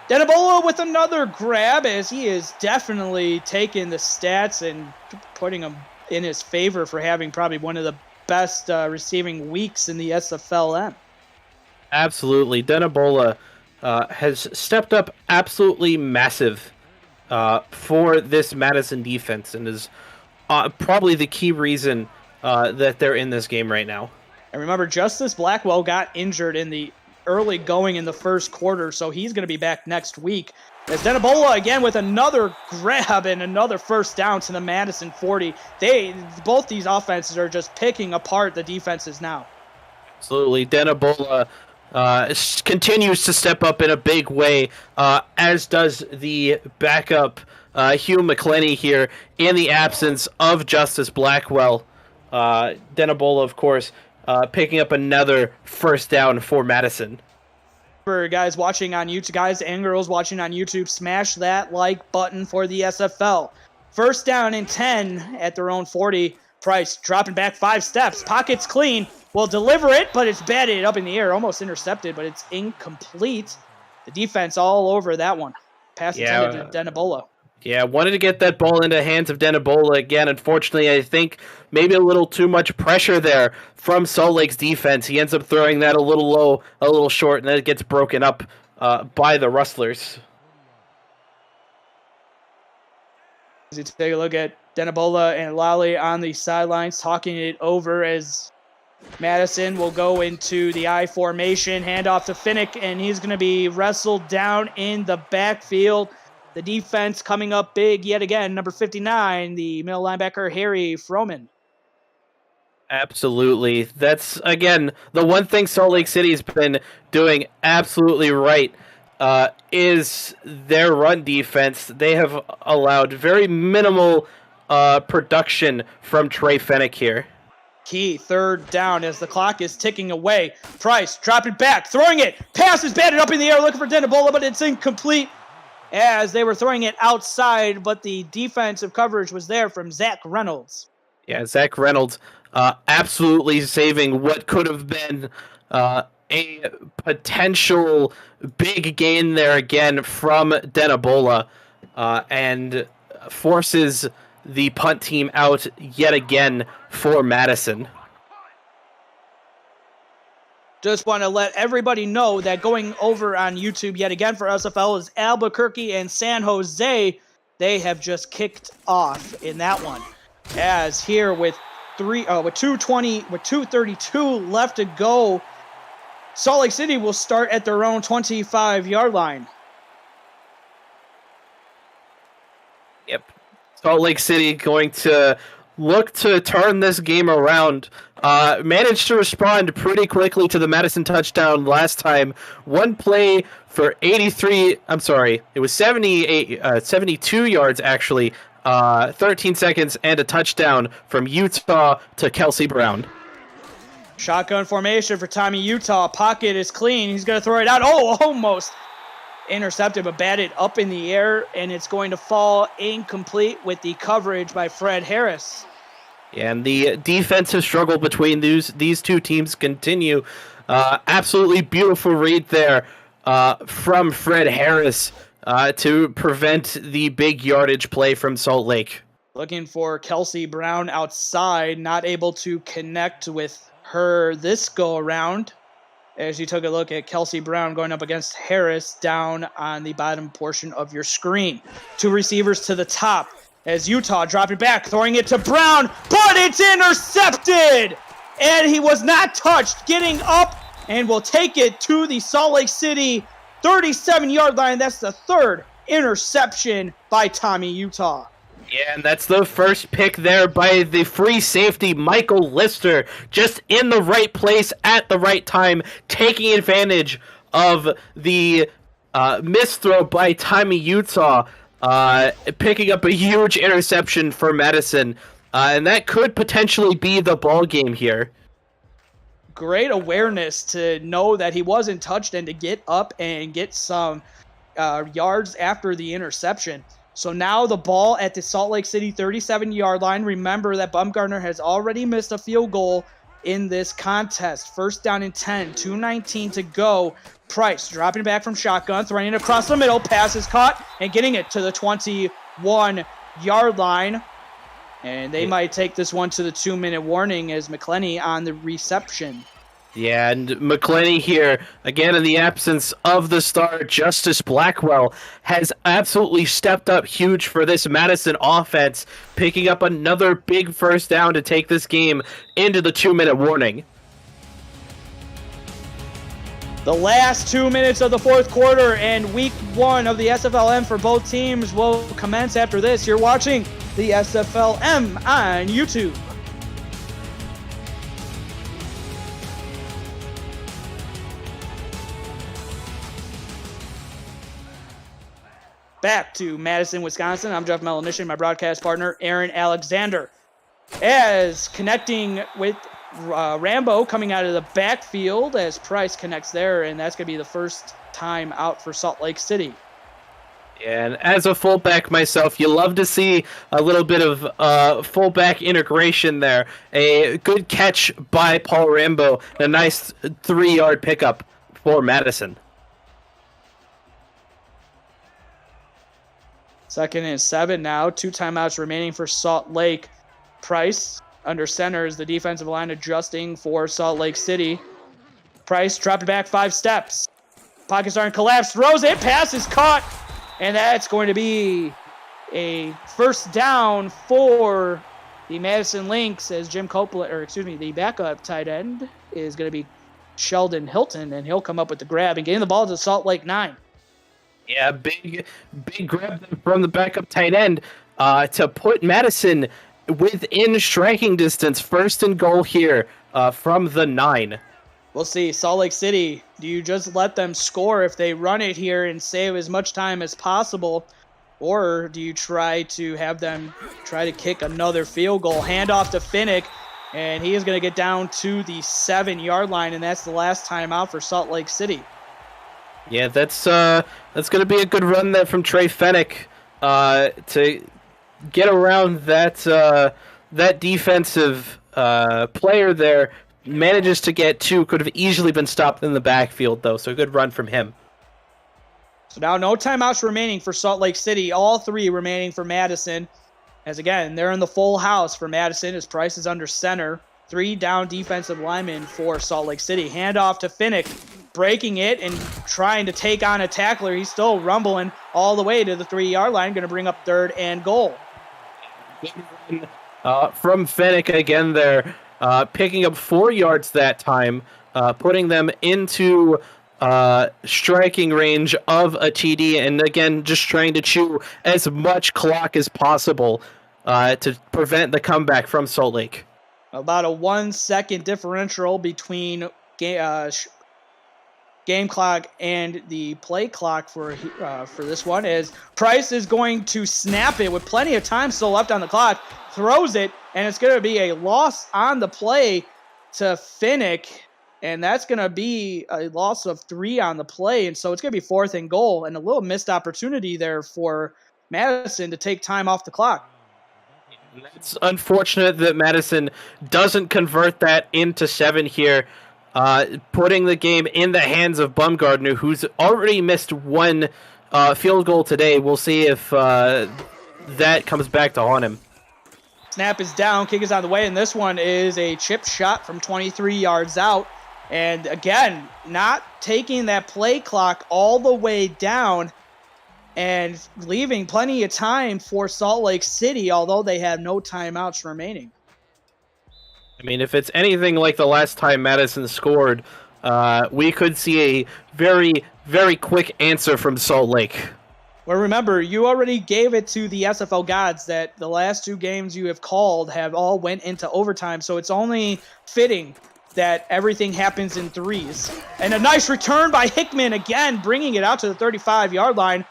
Denibola with another grab, as he is definitely taking the stats and putting them in his favor for having probably one of the best receiving weeks in the SFLm. Absolutely. Denibola has stepped up absolutely massive for this Madison defense and is probably the key reason that they're in this game right now. And remember, Justice Blackwell got injured in the early going in the first quarter, so he's going to be back next week. As Denibola again with another grab and another first down to the Madison 40. Both these offenses are just picking apart the defenses now. Absolutely. Denibola continues to step up in a big way, as does the backup Hugh McClenny here in the absence of Justice Blackwell. Denibola, of course, picking up another first down for Madison. For guys watching on YouTube, guys and girls watching on YouTube, smash that like button for the SFL. First down and 10 at their own 40. Price dropping back 5 steps. Pocket's clean. Will deliver it, but it's batted up in the air. Almost intercepted, but it's incomplete. The defense all over that one. Pass intended to Denibola. Yeah, wanted to get that ball into the hands of Denibola again. Unfortunately, I think maybe a little too much pressure there from Salt Lake's defense. He ends up throwing that a little low, a little short, and then it gets broken up by the Rustlers. As you take a look at Denibola and Lally on the sidelines, talking it over as Madison will go into the I formation, hand off to Finnick, and he's going to be wrestled down in the backfield. The defense coming up big yet again, number 59, the middle linebacker, Harry Froman. Absolutely. That's, again, the one thing Salt Lake City's been doing absolutely right is their run defense. They have allowed very minimal production from Trey Fennick here. Key, 3rd down as the clock is ticking away. Price, drop it back, throwing it. Pass is batted up in the air, looking for Denibola, but it's incomplete, as they were throwing it outside, but the defensive coverage was there from Zach Reynolds. Yeah, Zach Reynolds absolutely saving what could have been a potential big gain there again from Denibola, and forces the punt team out yet again for Madison. Just want to let everybody know that going over on YouTube yet again for SFL is Albuquerque and San Jose. They have just kicked off in that one. As here with 2:32 left to go, Salt Lake City will start at their own 25-yard line. Yep. Salt Lake City going to look to turn this game around. Managed to respond pretty quickly to the Madison touchdown last time. One play for 72 yards actually. 13 seconds and a touchdown from Utah to Kelsey Brown. Shotgun formation for Tommy Utah. Pocket is clean. He's going to throw it out. Oh, almost intercepted, but batted up in the air, and it's going to fall incomplete with the coverage by Fred Harris. And the defensive struggle between these two teams continue. Absolutely beautiful read there from Fred Harris to prevent the big yardage play from Salt Lake. Looking for Kelsey Brown outside, not able to connect with her this go around. As you took a look at Kelsey Brown going up against Harris down on the bottom portion of your screen. 2 receivers to the top as Utah dropped it back, throwing it to Brown, but it's intercepted! And he was not touched, getting up and will take it to the Salt Lake City 37-yard line. That's the 3rd interception by Tommy Utah. Yeah, and that's the first pick there by the free safety, Michael Lister, just in the right place at the right time, taking advantage of the misthrow by Tommy Utah, picking up a huge interception for Madison, and that could potentially be the ball game here. great awareness to know that he wasn't touched and to get up and get some yards after the interception. So now the ball at the Salt Lake City 37-yard line. Remember that Bumgardner has already missed a field goal in this contest. First down and 10, 2:19 to go. Price dropping back from shotgun, throwing it across the middle. Pass is caught and getting it to the 21-yard line. And they might take this one to the 2-minute warning as McClenny on the reception. Yeah, and McClenny here, again in the absence of the star, Justice Blackwell, has absolutely stepped up huge for this Madison offense, picking up another big first down to take this game into the 2-minute warning. The last 2 minutes of the fourth quarter and week 1 of the SFLm for both teams will commence after this. You're watching the SFLm on YouTube. Back to Madison, Wisconsin. I'm Jeff Melanishin, my broadcast partner, Aaron Alexander. As connecting with Rambo coming out of the backfield as Price connects there, and that's going to be the first time out for Salt Lake City. Yeah, and as a fullback myself, you love to see a little bit of fullback integration there. A good catch by Paul Rambo, a nice 3-yard pickup for Madison. 2nd and 7 now. 2 timeouts remaining for Salt Lake. Price under center as the defensive line adjusting for Salt Lake City. Price dropped it back 5 steps. Pocket starting to collapse. Throws it. Pass is caught. And that's going to be a first down for the Madison Lynx as the backup tight end is going to be Sheldon Hilton, and he'll come up with the grab and getting the ball to Salt Lake 9. Yeah, big grab from the backup tight end to put Madison within striking distance. First and goal here from the 9. We'll see. Salt Lake City, do you just let them score if they run it here and save as much time as possible? Or do you try to have them try to kick another field goal? Handoff to Finnick, and he is going to get down to the 7-yard line, and that's the last time out for Salt Lake City. Yeah, that's going to be a good run there from Trey Fennick to get around that defensive player there. Manages to get 2, could have easily been stopped in the backfield though, so a good run from him. So now no timeouts remaining for Salt Lake City, all 3 remaining for Madison. As again, they're in the full house for Madison as Price is under center. 3 down defensive linemen for Salt Lake City. Handoff to Finnick, breaking it and trying to take on a tackler. He's still rumbling all the way to the 3-yard line, going to bring up 3rd and goal. From Finnick again there. Picking up 4 yards that time, putting them into striking range of a TD, and again, just trying to chew as much clock as possible to prevent the comeback from Salt Lake. About a 1-second differential between game clock and the play clock for this one, as Price is going to snap it with plenty of time still left on the clock, throws it, and it's going to be a loss on the play to Finnick, and that's going to be a loss of 3 on the play, and so it's going to be 4th and goal, and a little missed opportunity there for Madison to take time off the clock. It's unfortunate that Madison doesn't convert that into 7 here, putting the game in the hands of Bumgardner, who's already missed 1 field goal today. We'll see if that comes back to haunt him. Snap is down, kick is on the way, and this one is a chip shot from 23 yards out. And again, not taking that play clock all the way down and leaving plenty of time for Salt Lake City, although they have no timeouts remaining. I mean, if it's anything like the last time Madison scored, we could see a very, very quick answer from Salt Lake. Well, remember, you already gave it to the SFL gods that the last 2 games you have called have all went into overtime, so it's only fitting that everything happens in 3s. And a nice return by Hickman again, bringing it out to the 35-yard line.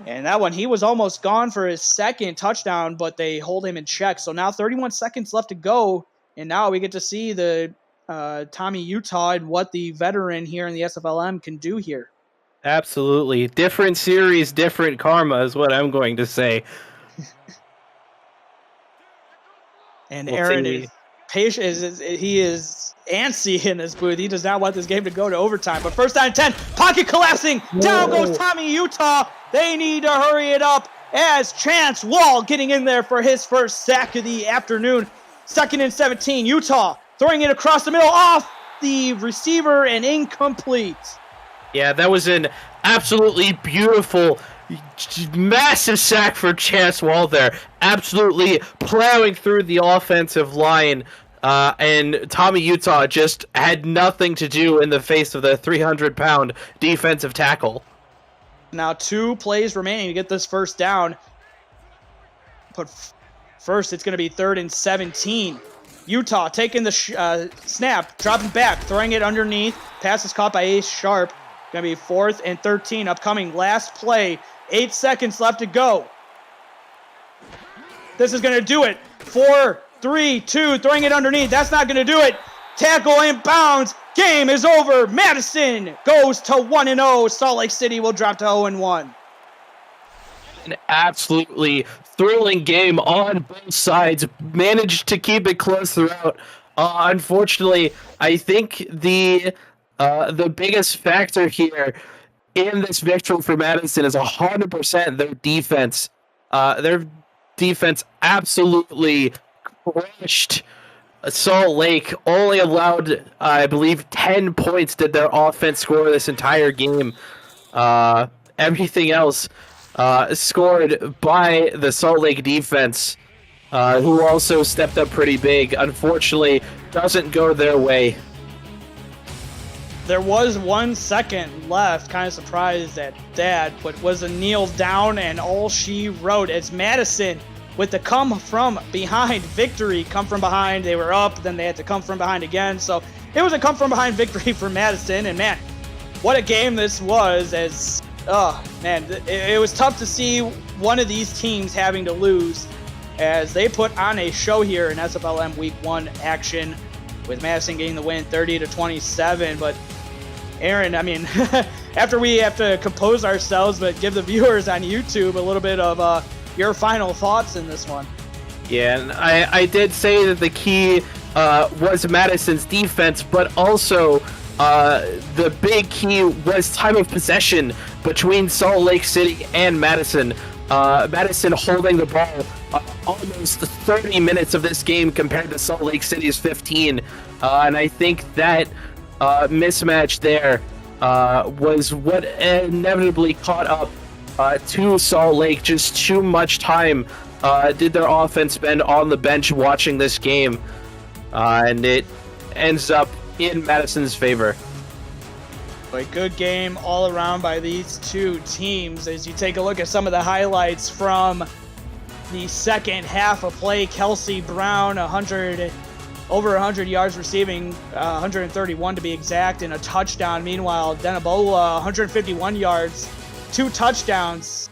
And that one, he was almost gone for his 2nd touchdown, but they hold him in check. So now 31 seconds left to go, and now we get to see the Tommy Utah and what the veteran here in the SFLm can do here. Absolutely. Different series, different karma is what I'm going to say. And Aaron is patient. He is antsy in this booth. He does not want this game to go to overtime. But first down and 10. Pocket collapsing. Down goes Tommy Utah. They need to hurry it up as Chance Wall getting in there for his first sack of the afternoon. 2nd and 17. Utah throwing it across the middle off the receiver and incomplete. Yeah, that was an absolutely beautiful, massive sack for Chance Wall there. Absolutely plowing through the offensive line. And Tommy Utah just had nothing to do in the face of the 300-pound defensive tackle. Now 2 plays remaining to get this first down. But first, it's going to be 3rd and 17. Utah taking the snap, dropping back, throwing it underneath. Pass is caught by Ace Sharp. Going to be 4th and 13 upcoming. Last play. 8 seconds left to go. This is going to do it. 4, 3, 2, throwing it underneath. That's not going to do it. Tackle inbounds. Game is over. Madison goes to 1-0. Salt Lake City will drop to 0-1. An absolutely thrilling game on both sides. Managed to keep it close throughout. Unfortunately, I think the biggest factor here in this victory for Madison is 100% their defense. Their defense absolutely crushed Salt Lake. Only allowed, I believe, 10 points did their offense score this entire game. Everything else scored by the Salt Lake defense, who also stepped up pretty big. Unfortunately, doesn't go their way. There was 1 second left. Kind of surprised at that, but was a kneel down, and all she wrote. It's Madison with the come from behind victory. Come from behind. They were up, then they had to come from behind again. So it was a come from behind victory for Madison. And man, what a game this was. As it was tough to see one of these teams having to lose, as they put on a show here in SFLm Week 1 action, with Madison getting the win 30-27. But Aaron, I mean, after we have to compose ourselves, but give the viewers on YouTube a little bit of your final thoughts in this one. Yeah, and I did say that the key was Madison's defense, but also the big key was time of possession between Salt Lake City and Madison. Madison holding the ball almost 30 minutes of this game compared to Salt Lake City's 15. And I think that mismatch there was what inevitably caught up to Salt Lake. Just too much time did their offense spend on the bench watching this game. And it ends up in Madison's favor. A good game all around by these two teams. As you take a look at some of the highlights from the second half of play, Kelsey Brown, over 100 yards receiving, 131 to be exact, and a touchdown. Meanwhile, Denabola, 151 yards, 2 touchdowns.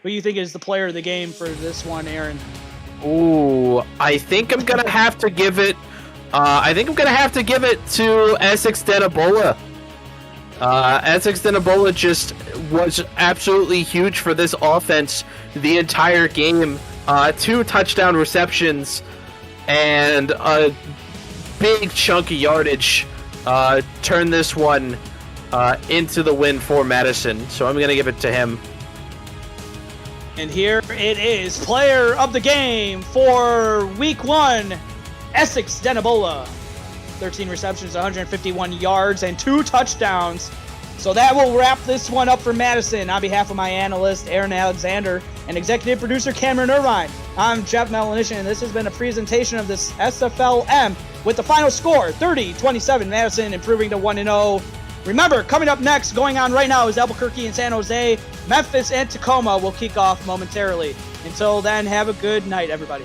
Who do you think is the player of the game for this one, Aaron? Ooh, I think I'm gonna have to give it. To Essex Denabola. Essex Denabola just was absolutely huge for this offense the entire game. 2 touchdown receptions and a big chunk of yardage turned this one into the win for Madison. So I'm going to give it to him. And here it is, player of the game for Week 1, Essex Denabola. 13 receptions, 151 yards, and 2 touchdowns. So that will wrap this one up for Madison. On behalf of my analyst, Aaron Alexander, and executive producer, Cameron Irvine, I'm Jeff Melanishin, and this has been a presentation of this SFLm with the final score, 30-27, Madison improving to 1-0. Remember, coming up next, going on right now, is Albuquerque and San Jose. Memphis and Tacoma will kick off momentarily. Until then, have a good night, everybody.